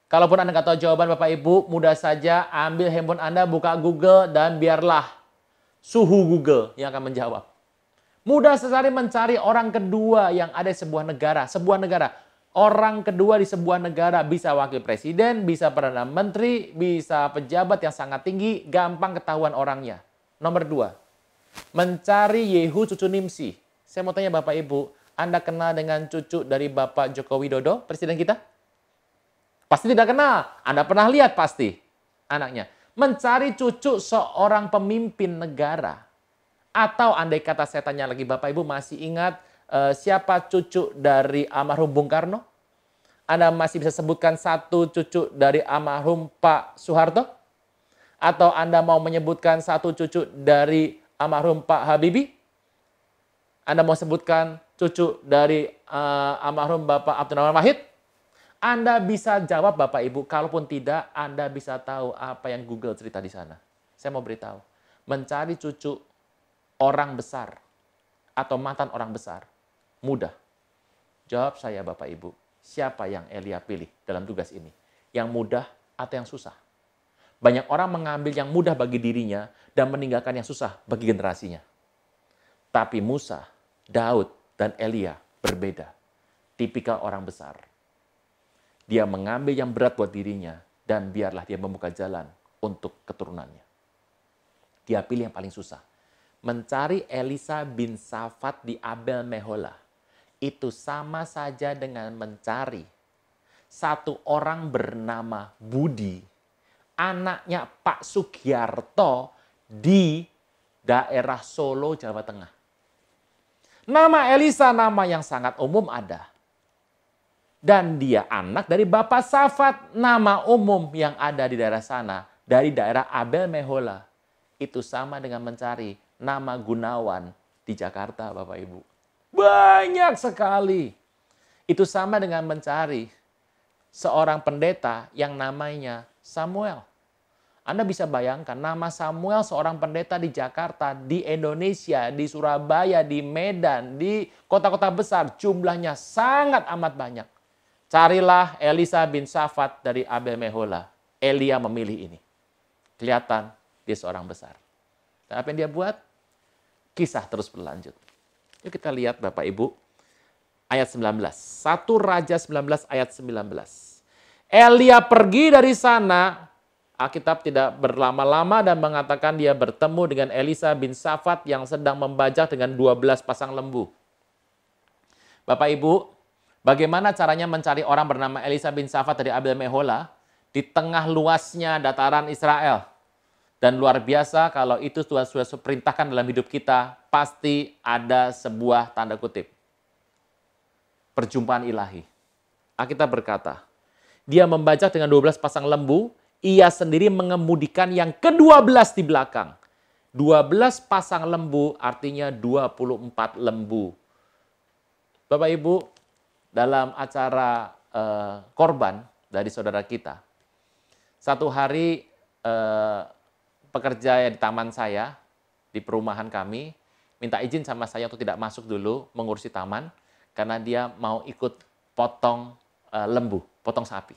Kalaupun Anda nggak tahu jawaban Bapak Ibu, mudah saja ambil handphone Anda, buka Google, dan biarlah suhu Google yang akan menjawab. Mudah sekali mencari orang kedua yang ada di sebuah negara. Orang kedua di sebuah negara bisa wakil presiden, bisa perdana menteri, bisa pejabat yang sangat tinggi, gampang ketahuan orangnya. Nomor 2, mencari Yehu cucu Nimsi. Saya mau tanya Bapak Ibu, Anda kenal dengan cucu dari Bapak Joko Widodo, presiden kita? Pasti tidak kenal. Anda pernah lihat pasti anaknya. Mencari cucu seorang pemimpin negara. Atau andai kata saya tanya lagi, Bapak Ibu masih ingat siapa cucu dari almarhum Bung Karno? Anda masih bisa sebutkan satu cucu dari almarhum Pak Soeharto? Atau Anda mau menyebutkan satu cucu dari almarhum Pak Habibie? Anda mau sebutkan cucu dari almarhum Bapak Abdul Rahman Wahid? Anda bisa jawab Bapak Ibu, kalaupun tidak, Anda bisa tahu apa yang Google cerita di sana. Saya mau beritahu, mencari cucu orang besar atau mantan orang besar, mudah. Jawab saya Bapak Ibu, siapa yang Elia pilih dalam tugas ini? Yang mudah atau yang susah? Banyak orang mengambil yang mudah bagi dirinya dan meninggalkan yang susah bagi generasinya. Tapi Musa, Daud, dan Elia berbeda. Tipikal orang besar. Dia mengambil yang berat buat dirinya dan biarlah dia membuka jalan untuk keturunannya. Dia pilih yang paling susah. Mencari Elisa bin Safat di Abel Mehola. Itu sama saja dengan mencari satu orang bernama Budi, anaknya Pak Sugiarto di daerah Solo, Jawa Tengah. Nama Elisa nama yang sangat umum ada. Dan dia anak dari Bapak Safat, nama umum yang ada di daerah sana, dari daerah Abel Mehola. Itu sama dengan mencari nama Gunawan di Jakarta, Bapak Ibu. Banyak sekali. Itu sama dengan mencari seorang pendeta yang namanya Samuel. Anda bisa bayangkan nama Samuel seorang pendeta di Jakarta, di Indonesia, di Surabaya, di Medan, di kota-kota besar. Jumlahnya sangat amat banyak. Carilah Elisa bin Safat dari Abel Mehola. Elia memilih ini. Kelihatan dia seorang besar. Dan apa yang dia buat? Kisah terus berlanjut. Yuk kita lihat Bapak Ibu. Ayat 19. 1 Raja 19 ayat 19. Elia pergi dari sana. Alkitab tidak berlama-lama dan mengatakan dia bertemu dengan Elisa bin Safat yang sedang membajak dengan 12 pasang lembu. Bapak Ibu, bagaimana caranya mencari orang bernama Elisa bin Safat dari Abel Mehola di tengah luasnya dataran Israel? Dan luar biasa kalau itu Tuhan sudah perintahkan dalam hidup kita, pasti ada sebuah tanda kutip. Perjumpaan ilahi. Alkitab berkata, dia membajak dengan 12 pasang lembu, ia sendiri mengemudikan yang ke-12 di belakang. 12 pasang lembu artinya 24 lembu. Bapak Ibu, dalam acara korban dari saudara kita, satu hari pekerja di taman saya, di perumahan kami, minta izin sama saya untuk tidak masuk dulu mengurusi taman, karena dia mau ikut potong lembu, potong sapi.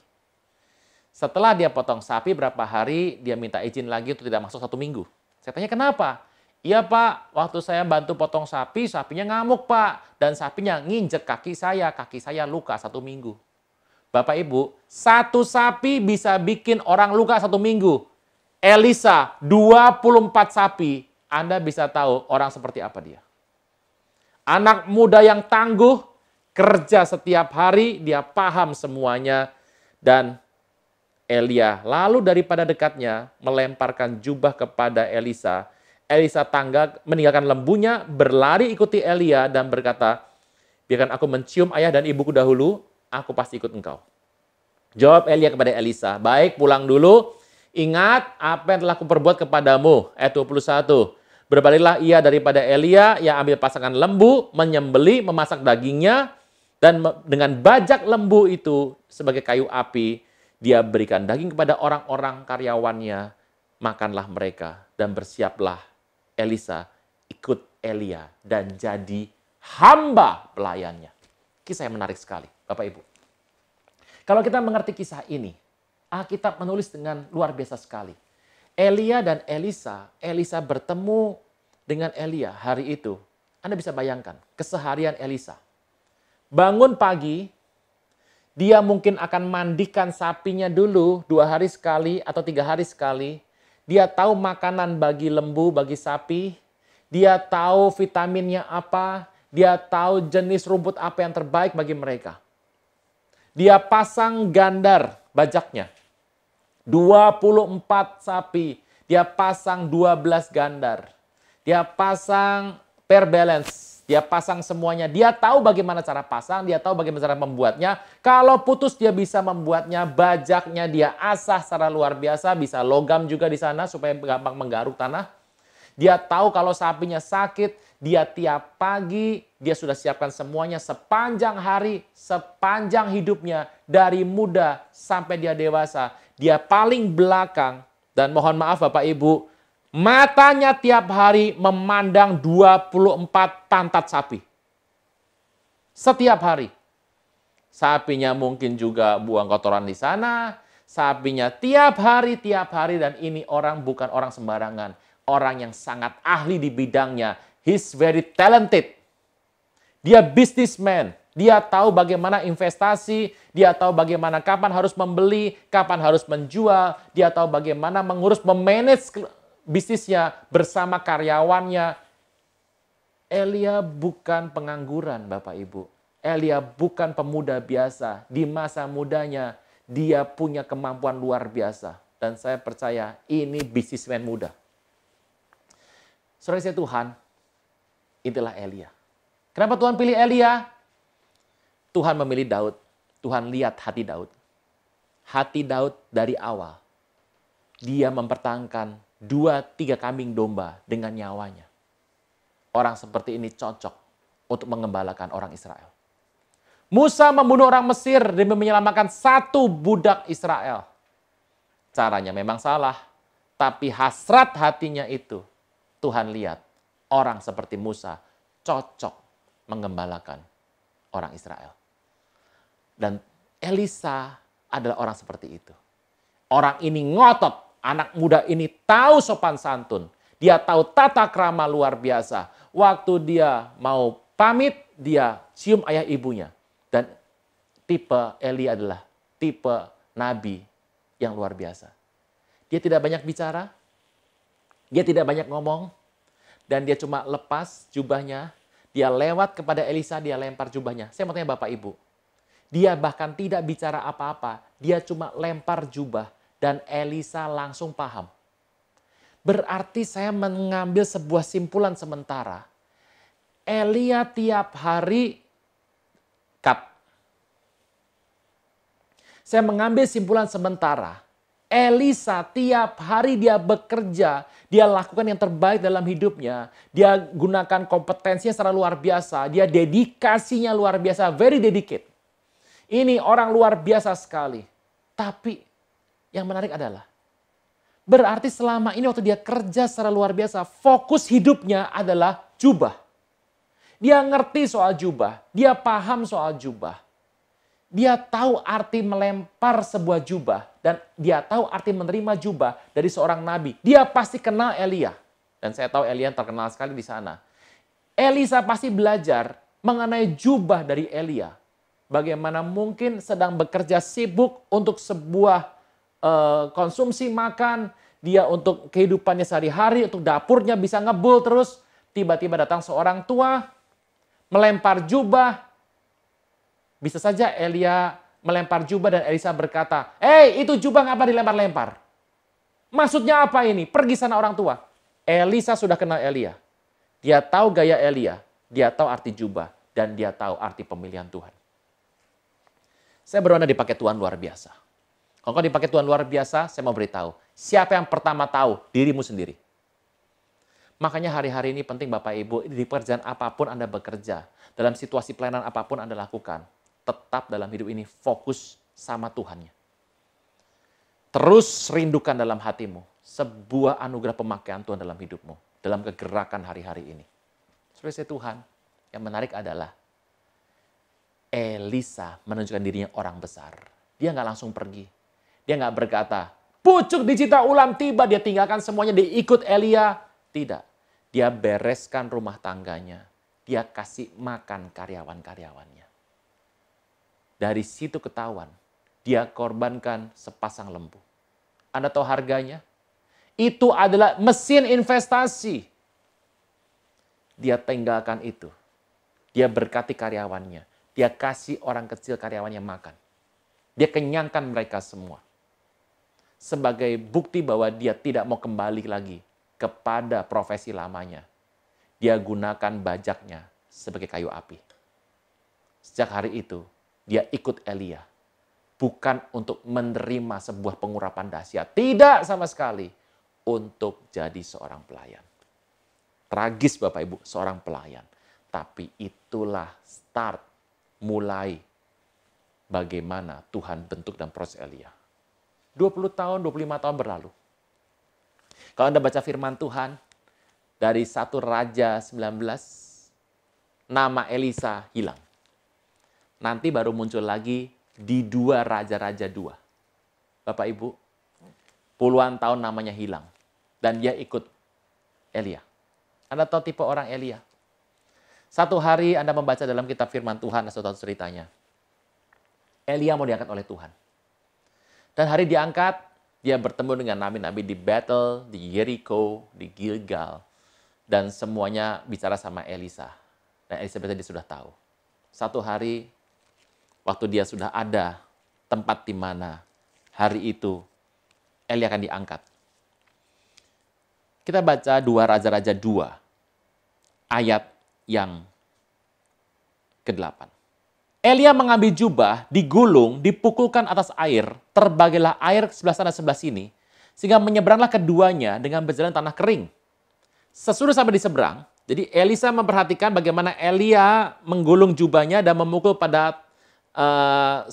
Setelah dia potong sapi berapa hari, dia minta izin lagi untuk tidak masuk 1 minggu. Saya tanya kenapa? Iya Pak, waktu saya bantu potong sapi, sapinya ngamuk Pak. Dan sapinya nginjek kaki saya luka 1 minggu. Bapak Ibu, 1 sapi bisa bikin orang luka 1 minggu. Elisa, 24 sapi, Anda bisa tahu orang seperti apa dia. Anak muda yang tangguh, kerja setiap hari, dia paham semuanya. Dan Elia lalu daripada dekatnya melemparkan jubah kepada Elisa. Elisa tanggap meninggalkan lembunya, berlari ikuti Elia dan berkata, biarkan aku mencium ayah dan ibuku dahulu, aku pasti ikut engkau. Jawab Elia kepada Elisa, baik pulang dulu, ingat apa yang telah kuperbuat kepadamu. Ayat 21, berbaliklah ia daripada Elia, ia ambil pasangan lembu, menyembeli, memasak dagingnya, dan dengan bajak lembu itu sebagai kayu api, dia berikan daging kepada orang-orang karyawannya, makanlah mereka, dan bersiaplah Elisa ikut Elia dan jadi hamba pelayannya. Kisah yang menarik sekali, Bapak Ibu. Kalau kita mengerti kisah ini, Alkitab menulis dengan luar biasa sekali. Elia dan Elisa bertemu dengan Elia hari itu. Anda bisa bayangkan keseharian Elisa. Bangun pagi, dia mungkin akan mandikan sapinya dulu 2 hari sekali atau 3 hari sekali. Dia tahu makanan bagi lembu, bagi sapi. Dia tahu vitaminnya apa. Dia tahu jenis rumput apa yang terbaik bagi mereka. Dia pasang gandar bajaknya. 24 sapi. Dia pasang 12 gandar. Dia pasang pair balance. Dia pasang semuanya. Dia tahu bagaimana cara pasang, dia tahu bagaimana cara membuatnya. Kalau putus dia bisa membuatnya, bajaknya dia asah secara luar biasa, bisa logam juga di sana supaya gampang menggaruk tanah. Dia tahu kalau sapinya sakit, dia tiap pagi dia sudah siapkan semuanya sepanjang hari, sepanjang hidupnya dari muda sampai dia dewasa. Dia paling belakang dan mohon maaf Bapak Ibu, matanya tiap hari memandang 24 pantat sapi. Setiap hari. Sapinya mungkin juga buang kotoran di sana. Sapinya tiap hari, dan ini orang bukan orang sembarangan. Orang yang sangat ahli di bidangnya. He's very talented. Dia businessman. Dia tahu bagaimana investasi. Dia tahu bagaimana kapan harus membeli, kapan harus menjual. Dia tahu bagaimana mengurus, memanage bisnisnya bersama karyawannya. Elia bukan pengangguran Bapak Ibu. Elia bukan pemuda biasa. Di masa mudanya dia punya kemampuan luar biasa. Dan saya percaya ini bisnismen muda. Saudara saya Tuhan, itulah Elia. Kenapa Tuhan pilih Elia? Tuhan memilih Daud. Tuhan lihat hati Daud. Hati Daud dari awal. Dia mempertahankan 2-3 kambing domba dengan nyawanya. Orang seperti ini cocok untuk mengembalakan orang Israel. Musa membunuh orang Mesir demi menyelamatkan 1 budak Israel. Caranya memang salah, tapi hasrat hatinya itu Tuhan lihat orang seperti Musa cocok menggembalakan orang Israel. Dan Elisa adalah orang seperti itu. Orang ini ngotot. Anak muda ini tahu sopan santun. Dia tahu tata krama luar biasa. Waktu dia mau pamit, dia cium ayah ibunya. Dan tipe Eli adalah tipe nabi yang luar biasa. Dia tidak banyak bicara. Dia tidak banyak ngomong. Dan dia cuma lepas jubahnya. Dia lewat kepada Elisa, dia lempar jubahnya. Saya mau tanya Bapak Ibu. Dia bahkan tidak bicara apa-apa. Dia cuma lempar jubah. Dan Elisa langsung paham. Berarti saya mengambil sebuah simpulan sementara. Elia tiap hari cut. Saya mengambil simpulan sementara. Elisa tiap hari dia bekerja, dia lakukan yang terbaik dalam hidupnya. Dia gunakan kompetensinya secara luar biasa, dia dedikasinya luar biasa, very dedicated. Ini orang luar biasa sekali. Tapi yang menarik adalah, berarti selama ini waktu dia kerja secara luar biasa, fokus hidupnya adalah jubah. Dia ngerti soal jubah, dia paham soal jubah. Dia tahu arti melempar sebuah jubah dan dia tahu arti menerima jubah dari seorang nabi. Dia pasti kenal Elia. Dan saya tahu Elia terkenal sekali di sana. Elisa pasti belajar mengenai jubah dari Elia. Bagaimana mungkin sedang bekerja sibuk untuk sebuah konsumsi makan, dia untuk kehidupannya sehari-hari, untuk dapurnya bisa ngebul terus. Tiba-tiba datang seorang tua, melempar jubah. Bisa saja Elia melempar jubah dan Elisa berkata, "Hei, itu jubah ngapa dilempar-lempar? Maksudnya apa ini? Pergi sana orang tua." Elisa sudah kenal Elia. Dia tahu gaya Elia, dia tahu arti jubah, dan dia tahu arti pemilihan Tuhan. Saya berwarna dipakai Tuhan luar biasa. Kalau kau dipakai Tuhan luar biasa, saya mau beritahu, siapa yang pertama tahu? Dirimu sendiri. Makanya hari-hari ini penting Bapak Ibu, di pekerjaan apapun Anda bekerja, dalam situasi pelayanan apapun Anda lakukan, tetap dalam hidup ini fokus sama Tuhannya. Terus rindukan dalam hatimu sebuah anugerah pemakaian Tuhan dalam hidupmu, dalam kegerakan hari-hari ini. Saudara Tuhan, yang menarik adalah Elisa menunjukkan dirinya orang besar. Dia nggak langsung pergi. Dia nggak berkata, pucuk dicita ulam tiba, dia tinggalkan semuanya, dia ikut Elia. Tidak. Dia bereskan rumah tangganya. Dia kasih makan karyawan-karyawannya. Dari situ ketahuan, dia korbankan sepasang lembu. Anda tahu harganya? Itu adalah mesin investasi. Dia tinggalkan itu. Dia berkati karyawannya. Dia kasih orang kecil karyawannya makan. Dia kenyangkan mereka semua. Sebagai bukti bahwa dia tidak mau kembali lagi kepada profesi lamanya. Dia gunakan bajaknya sebagai kayu api. Sejak hari itu, dia ikut Elia. Bukan untuk menerima sebuah pengurapan dahsyat. Tidak sama sekali. Untuk jadi seorang pelayan. Tragis Bapak Ibu, seorang pelayan. Tapi itulah start, mulai bagaimana Tuhan bentuk dan proses Elia. 20 tahun, 25 tahun berlalu. Kalau Anda baca firman Tuhan, dari 1 Raja 19, nama Elisa hilang. Nanti baru muncul lagi di 2 Raja-Raja 2. Bapak Ibu, puluhan tahun namanya hilang. Dan dia ikut Elia. Anda tahu tipe orang Elia? Satu hari Anda membaca dalam kitab firman Tuhan, Anda tahu ceritanya. Elia mau diangkat oleh Tuhan. Dan hari diangkat, dia bertemu dengan nabi-nabi di Bethel, di Jericho, di Gilgal. Dan semuanya bicara sama Elisa. Dan Elisa berkata dia sudah tahu. Satu hari, waktu dia sudah ada tempat di mana hari itu Elia akan diangkat. Kita baca 2 Raja-Raja 2, ayat yang ke-8. Elia mengambil jubah, digulung, dipukulkan atas air, terbagailah air sebelah sana sebelah sini, sehingga menyeberanglah keduanya dengan berjalan tanah kering. Sesudah sampai di seberang, jadi Elisa memperhatikan bagaimana Elia menggulung jubahnya dan memukul pada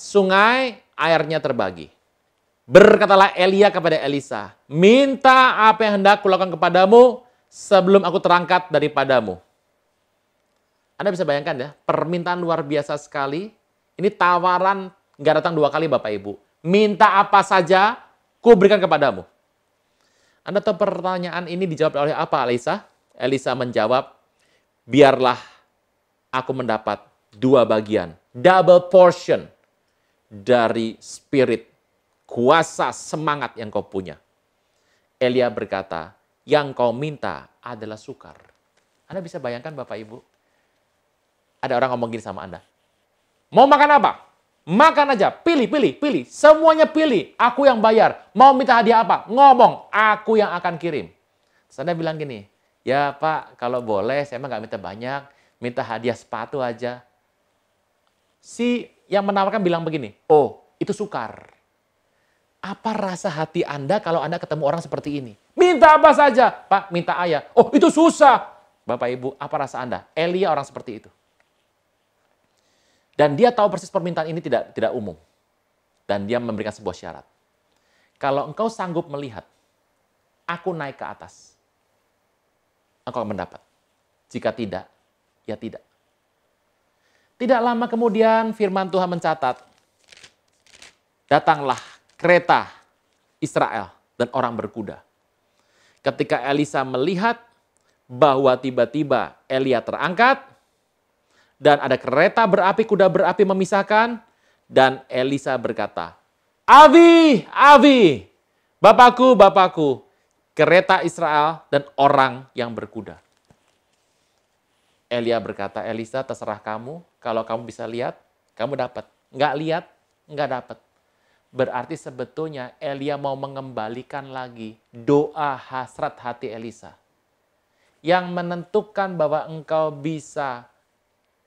sungai, airnya terbagi. Berkatalah Elia kepada Elisa, minta apa yang hendak kulakukan kepadamu sebelum aku terangkat daripadamu. Anda bisa bayangkan ya, permintaan luar biasa sekali. Ini tawaran nggak datang 2 kali Bapak Ibu. Minta apa saja, ku berikan kepadamu. Anda tahu pertanyaan ini dijawab oleh apa Elisa? Elisa menjawab, biarlah aku mendapat 2 bagian, double portion dari spirit, kuasa, semangat yang kau punya. Elia berkata, yang kau minta adalah sukar. Anda bisa bayangkan Bapak Ibu, ada orang ngomong gini sama Anda, mau makan apa? Makan aja, pilih. Semuanya pilih, aku yang bayar. Mau minta hadiah apa? Ngomong, aku yang akan kirim. Terus Anda bilang gini, ya Pak, kalau boleh saya emang nggak minta banyak, minta hadiah sepatu aja. Si yang menawarkan bilang begini, oh itu sukar. Apa rasa hati Anda kalau Anda ketemu orang seperti ini? Minta apa saja. Pak, minta ayah. Oh, itu susah. Bapak Ibu, apa rasa Anda? Elia orang seperti itu. Dan dia tahu persis permintaan ini tidak umum. Dan dia memberikan sebuah syarat. Kalau engkau sanggup melihat, aku naik ke atas. Engkau akan mendapat. Jika tidak, ya tidak. Tidak lama kemudian firman Tuhan mencatat, datanglah kereta Israel dan orang berkuda. Ketika Elisa melihat bahwa tiba-tiba Elia terangkat, dan ada kereta berapi, kuda berapi memisahkan, dan Elisa berkata, Avi, Avi, Bapakku, Bapakku, kereta Israel dan orang yang berkuda. Elia berkata, Elisa terserah kamu, kalau kamu bisa lihat, kamu dapat. Nggak lihat, nggak dapat. Berarti sebetulnya Elia mau mengembalikan lagi doa hasrat hati Elisa. Yang menentukan bahwa engkau bisa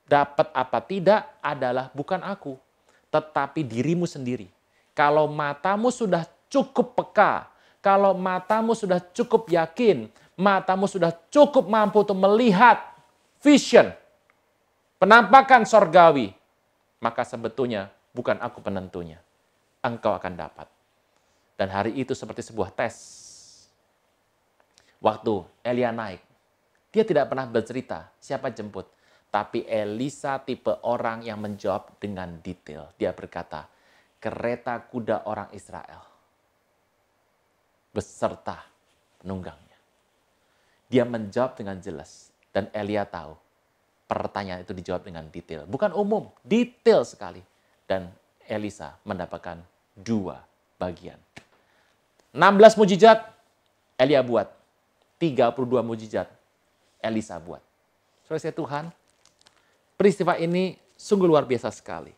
dapat apa tidak adalah bukan aku, tetapi dirimu sendiri. Kalau matamu sudah cukup peka, kalau matamu sudah cukup yakin, matamu sudah cukup mampu untuk melihat vision, penampakan sorgawi, maka sebetulnya bukan aku penentunya. Engkau akan dapat. Dan hari itu seperti sebuah tes. Waktu Elia naik, dia tidak pernah bercerita siapa jemput. Tapi Elisa tipe orang yang menjawab dengan detail. Dia berkata, kereta kuda orang Israel beserta penunggangnya. Dia menjawab dengan jelas. Dan Elia tahu pertanyaan itu dijawab dengan detail. Bukan umum, detail sekali. Dan Elisa mendapatkan 2 bagian. 16 mujizat Elia buat. 32 mujizat Elisa buat. Saudara Tuhan, peristiwa ini sungguh luar biasa sekali.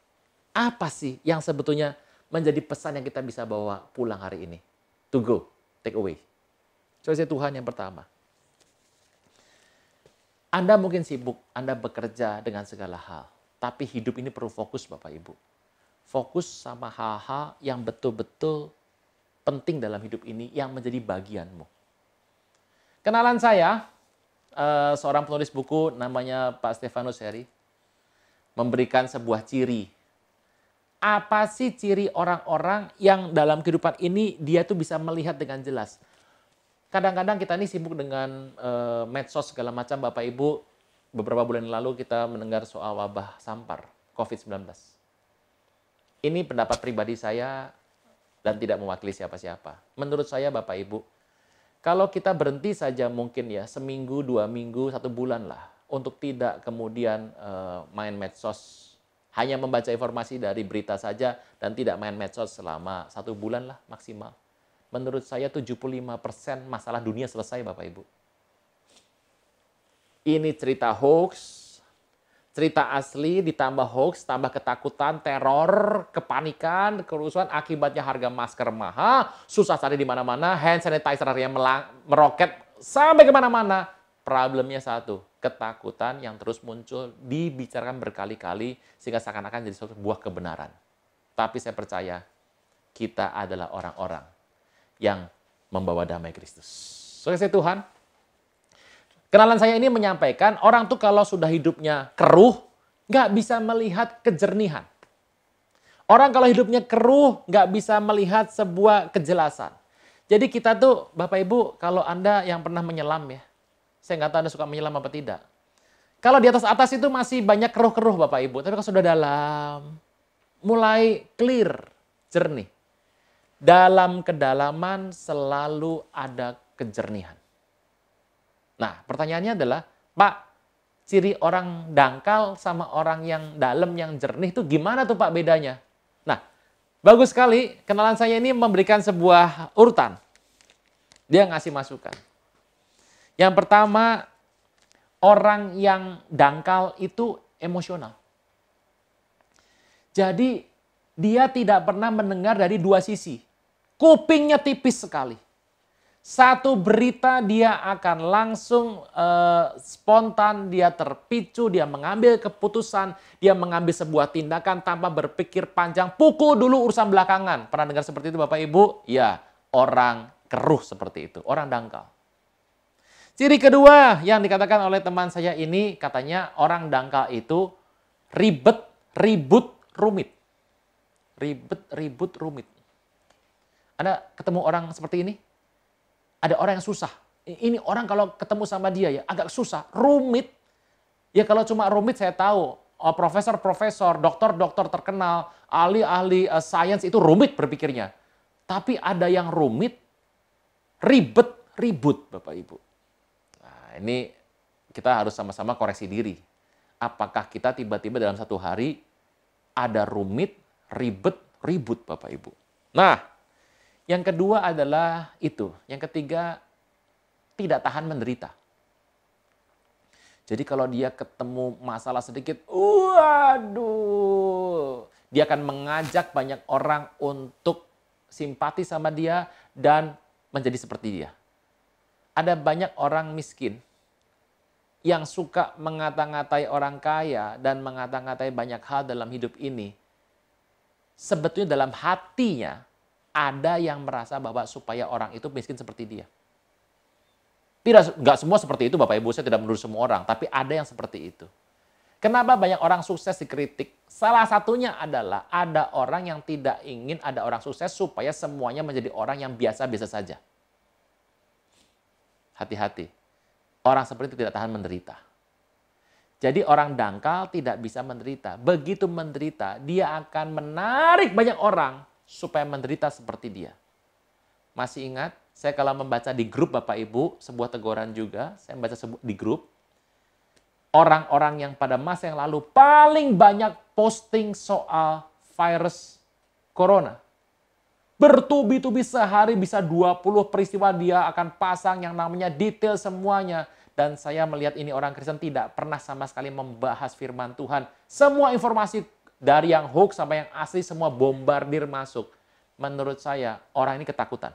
Apa sih yang sebetulnya menjadi pesan yang kita bisa bawa pulang hari ini? To go, take away. Saudara Tuhan, yang pertama. Anda mungkin sibuk, Anda bekerja dengan segala hal. Tapi hidup ini perlu fokus Bapak Ibu. Fokus sama hal-hal yang betul-betul penting dalam hidup ini yang menjadi bagianmu. Kenalan saya, seorang penulis buku namanya Pak Stefanus Heri, memberikan sebuah ciri. Apa sih ciri orang-orang yang dalam kehidupan ini dia tuh bisa melihat dengan jelas? Kadang-kadang kita ini sibuk dengan medsos segala macam, Bapak Ibu. Beberapa bulan lalu kita mendengar soal wabah sampar, COVID-19. Ini pendapat pribadi saya dan tidak mewakili siapa-siapa. Menurut saya, Bapak Ibu, kalau kita berhenti saja mungkin ya, seminggu, 2 minggu, 1 bulan lah, untuk tidak kemudian main medsos, hanya membaca informasi dari berita saja dan tidak main medsos selama 1 bulan lah maksimal. Menurut saya 75% masalah dunia selesai Bapak Ibu. Ini cerita hoax, cerita asli ditambah hoax, tambah ketakutan, teror, kepanikan, kerusuhan, akibatnya harga masker mahal, susah cari di mana-mana, hand sanitizer yang meroket sampai kemana-mana. Problemnya satu, ketakutan yang terus muncul, dibicarakan berkali-kali sehingga seakan-akan jadi sebuah kebenaran. Tapi saya percaya kita adalah orang-orang yang membawa damai Kristus. Saudara Tuhan, kenalan saya ini menyampaikan orang tuh kalau sudah hidupnya keruh, nggak bisa melihat kejernihan. Orang kalau hidupnya keruh, nggak bisa melihat sebuah kejelasan. Jadi kita tuh, Bapak Ibu, kalau Anda yang pernah menyelam ya, saya nggak tahu Anda suka menyelam apa tidak. Kalau di atas itu masih banyak keruh-keruh Bapak Ibu, tapi kalau sudah dalam, mulai clear, jernih. Dalam kedalaman selalu ada kejernihan. Nah, pertanyaannya adalah, Pak, ciri orang dangkal sama orang yang dalam, yang jernih itu gimana tuh Pak bedanya? Nah, bagus sekali kenalan saya ini memberikan sebuah urutan. Dia ngasih masukan. Yang pertama, orang yang dangkal itu emosional. Jadi, dia tidak pernah mendengar dari 2 sisi. Kupingnya tipis sekali. Satu berita dia akan langsung spontan, dia terpicu, dia mengambil keputusan, dia mengambil sebuah tindakan tanpa berpikir panjang. Pukul dulu urusan belakangan. Pernah dengar seperti itu Bapak Ibu? Ya, orang keruh seperti itu, orang dangkal. Ciri kedua yang dikatakan oleh teman saya ini, katanya orang dangkal itu ribet, ribut, rumit. Ribet, ribut, rumit. Anda ketemu orang seperti ini? Ada orang yang susah. Ini orang kalau ketemu sama dia ya agak susah, rumit. Ya kalau cuma rumit saya tahu, profesor-profesor, dokter-dokter terkenal, ahli-ahli sains itu rumit berpikirnya. Tapi ada yang rumit, ribet, ribut Bapak Ibu. Nah ini kita harus sama-sama koreksi diri. Apakah kita tiba-tiba dalam satu hari ada rumit, ribet, ribut Bapak Ibu. Nah, yang kedua adalah itu. Yang ketiga, tidak tahan menderita. Jadi kalau dia ketemu masalah sedikit, waduh, dia akan mengajak banyak orang untuk simpati sama dia dan menjadi seperti dia. Ada banyak orang miskin yang suka mengata-ngatai orang kaya dan mengata-ngatai banyak hal dalam hidup ini. Sebetulnya dalam hatinya, ada yang merasa bahwa supaya orang itu miskin seperti dia. Nggak semua seperti itu Bapak Ibu, saya tidak menuduh semua orang, tapi ada yang seperti itu. Kenapa banyak orang sukses dikritik? Salah satunya adalah ada orang yang tidak ingin ada orang sukses supaya semuanya menjadi orang yang biasa-biasa saja. Hati-hati, orang seperti itu tidak tahan menderita. Jadi orang dangkal tidak bisa menderita. Begitu menderita, dia akan menarik banyak orang supaya menderita seperti dia. Masih ingat, saya kalau membaca di grup Bapak Ibu, sebuah teguran juga, saya membaca di grup, orang-orang yang pada masa yang lalu paling banyak posting soal virus corona. Bertubi-tubi sehari bisa 20 peristiwa dia akan pasang yang namanya detail semuanya. Dan saya melihat ini orang Kristen tidak pernah sama sekali membahas firman Tuhan. Semua informasi dari yang hoax sampai yang asli semua bombardir masuk. Menurut saya orang ini ketakutan.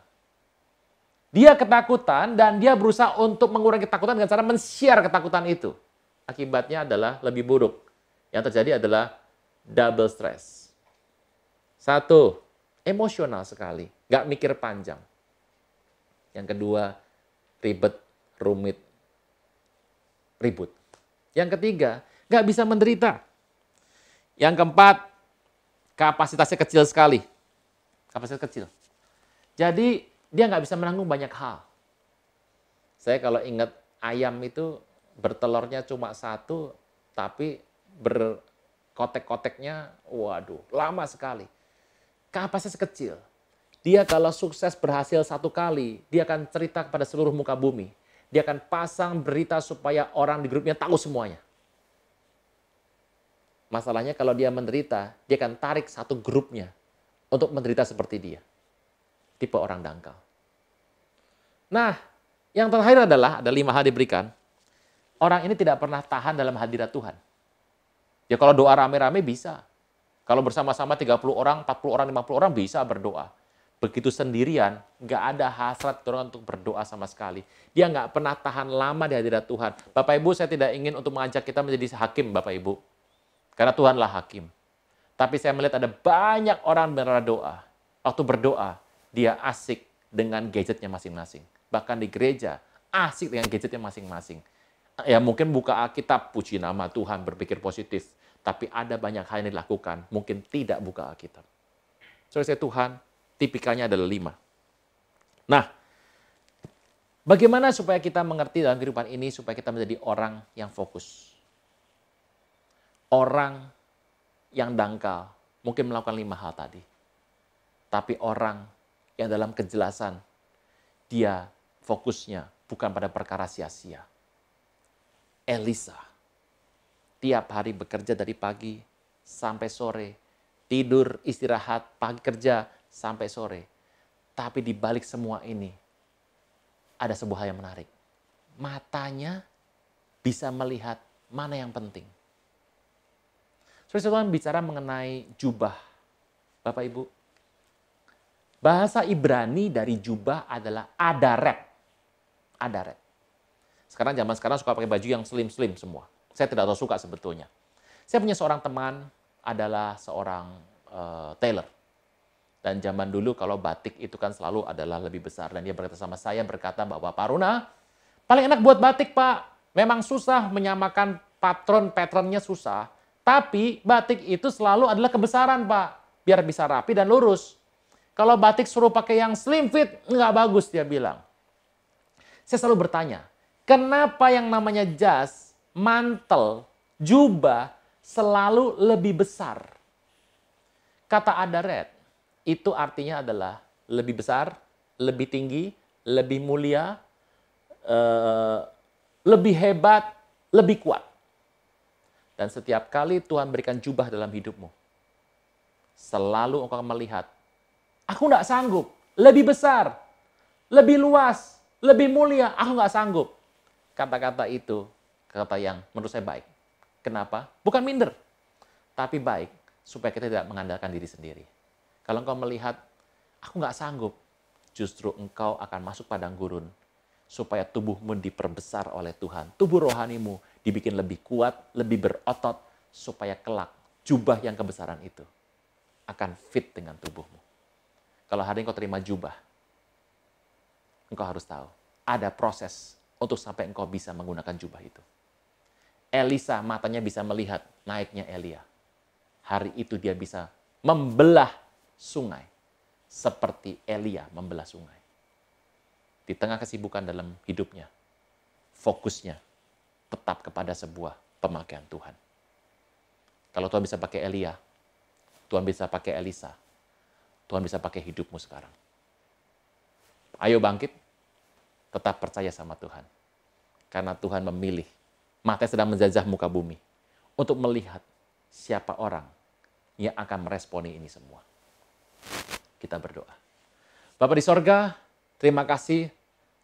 Dia ketakutan dan dia berusaha untuk mengurangi ketakutan dengan cara men-share ketakutan itu. Akibatnya adalah lebih buruk. Yang terjadi adalah double stress. Satu, emosional sekali. Nggak mikir panjang. Yang kedua, ribet, rumit, ribut. Yang ketiga, nggak bisa menderita. Yang keempat, kapasitasnya kecil sekali. Kapasitas kecil. Jadi, dia nggak bisa menanggung banyak hal. Saya kalau ingat ayam itu bertelurnya cuma satu, tapi berkotek-koteknya, waduh, lama sekali. Kapasitas kecil. Dia kalau sukses berhasil satu kali, dia akan cerita kepada seluruh muka bumi. Dia akan pasang berita supaya orang di grupnya tahu semuanya. Masalahnya kalau dia menderita, dia akan tarik satu grupnya untuk menderita seperti dia. Tipe orang dangkal. Nah, yang terakhir adalah, ada 5 hal diberikan. Orang ini tidak pernah tahan dalam hadirat Tuhan. Ya kalau doa rame-rame bisa. Kalau bersama-sama 30 orang, 40 orang, 50 orang bisa berdoa. Begitu sendirian, nggak ada hasrat orang untuk berdoa sama sekali. Dia nggak pernah tahan lama di hadirat Tuhan. Bapak Ibu, saya tidak ingin untuk mengajak kita menjadi hakim, Bapak Ibu. Karena Tuhanlah hakim. Tapi saya melihat ada banyak orang berdoa. Waktu berdoa, dia asik dengan gadgetnya masing-masing. Bahkan di gereja, asik dengan gadgetnya masing-masing. Ya mungkin buka Alkitab, puji nama Tuhan, berpikir positif. Tapi ada banyak hal yang dilakukan, mungkin tidak buka Alkitab. Saudara Tuhan, tipikalnya adalah 5. Nah, bagaimana supaya kita mengerti dalam kehidupan ini, supaya kita menjadi orang yang fokus. Orang yang dangkal mungkin melakukan 5 hal tadi. Tapi orang yang dalam kejelasan, dia fokusnya bukan pada perkara sia-sia. Elisa, tiap hari bekerja dari pagi sampai sore, tidur, istirahat, pagi kerja sampai sore. Tapi di balik semua ini, ada sebuah hal yang menarik. Matanya bisa melihat mana yang penting. Saudara Tuhan bicara mengenai jubah. Bapak Ibu, Bahasa Ibrani dari jubah adalah adaret. Adaret. Sekarang suka pakai baju yang slim-slim semua. Saya tidak tahu suka sebetulnya. Saya punya seorang teman adalah seorang tailor. Dan zaman dulu kalau batik itu kan selalu adalah lebih besar. Dan dia berkata sama saya, berkata bahwa Pak Runa, paling enak buat batik Pak. Memang susah menyamakan patternnya susah. Tapi batik itu selalu adalah kebesaran Pak. Biar bisa rapi dan lurus. Kalau batik suruh pakai yang slim fit, nggak bagus dia bilang. Saya selalu bertanya, kenapa yang namanya jas, mantel, jubah selalu lebih besar? Kata adaret, itu artinya adalah lebih besar, lebih tinggi, lebih mulia, lebih hebat, lebih kuat. Dan setiap kali Tuhan berikan jubah dalam hidupmu, selalu engkau akan melihat, aku nggak sanggup, lebih besar, lebih luas, lebih mulia, aku nggak sanggup. Kata-kata itu, kata yang menurut saya baik. Kenapa? Bukan minder, tapi baik supaya kita tidak mengandalkan diri sendiri. Kalau engkau melihat, aku nggak sanggup, justru engkau akan masuk padang gurun supaya tubuhmu diperbesar oleh Tuhan. Tubuh rohanimu dibikin lebih kuat, lebih berotot, supaya kelak jubah yang kebesaran itu akan fit dengan tubuhmu. Kalau hari ini engkau terima jubah, engkau harus tahu, ada proses untuk sampai engkau bisa menggunakan jubah itu. Elisa matanya bisa melihat naiknya Elia. Hari itu dia bisa membelah sungai seperti Elia membelah sungai. Di tengah kesibukan dalam hidupnya, fokusnya tetap kepada sebuah pemakaian Tuhan. Kalau Tuhan bisa pakai Elia, Tuhan bisa pakai Elisa, Tuhan bisa pakai hidupmu sekarang. Ayo bangkit, tetap percaya sama Tuhan. Karena Tuhan memilih, matanya sedang menjajah muka bumi, untuk melihat siapa orang yang akan meresponi ini semua. Kita berdoa. Bapa di sorga, terima kasih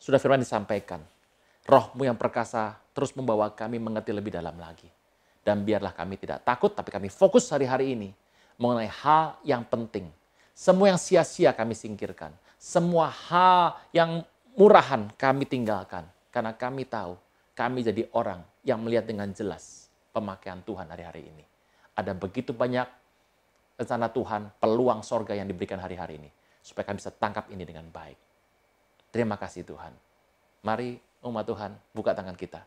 sudah firman disampaikan. Roh-Mu yang perkasa terus membawa kami mengerti lebih dalam lagi. Dan biarlah kami tidak takut, tapi kami fokus hari-hari ini mengenai hal yang penting. Semua yang sia-sia kami singkirkan. Semua hal yang murahan kami tinggalkan. Karena kami tahu, kami jadi orang yang melihat dengan jelas pemakaian Tuhan hari-hari ini. Ada begitu banyak rencana Tuhan, peluang sorga yang diberikan hari-hari ini. Supaya kami bisa tangkap ini dengan baik. Terima kasih Tuhan. Mari umat Tuhan, buka tangan kita.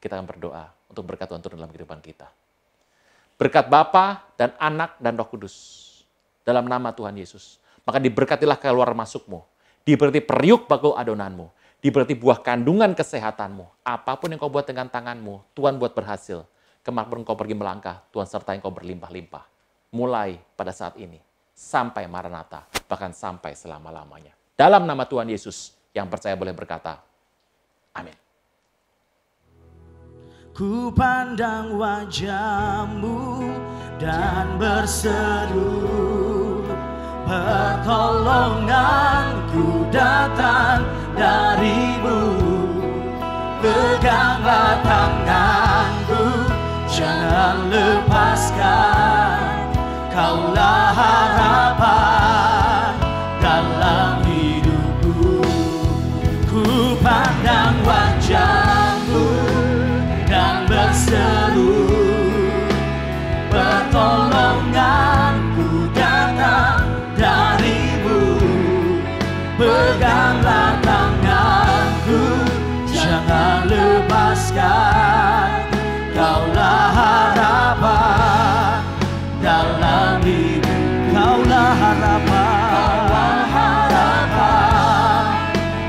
Kita akan berdoa untuk berkat Tuhan turun dalam kehidupan kita. Berkat Bapa dan Anak dan Roh Kudus. Dalam nama Tuhan Yesus. Maka diberkatilah keluar masukmu. Diberkati periuk bakul adonanmu. Diberkati buah kandungan kesehatanmu. Apapun yang kau buat dengan tanganmu, Tuhan buat berhasil. Kemanapun kau pergi melangkah, Tuhan sertai kau berlimpah-limpah. Mulai pada saat ini, sampai Maranatha, bahkan sampai selama-lamanya. Dalam nama Tuhan Yesus, yang percaya boleh berkata, amin. Ku pandang wajah-Mu dan berseru, pertolonganku datang dari-Mu. Peganglah tanganku, jangan lepaskan, Kaulah harapan dalam hidupku. Ku pandang wajah-Mu dan berseru, pertolonganku datang dari-Mu. Peganglah tanganku, jangan lepaskan, Kaulah harapan dalam hidup. Kaulah harapan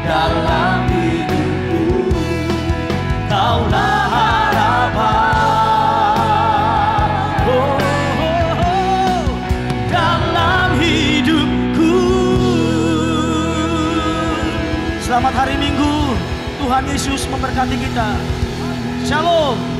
dalam hidupku. Kaulah harapan, dalam hidupku. Selamat hari Minggu. Tuhan Yesus memberkati kita. Shalom.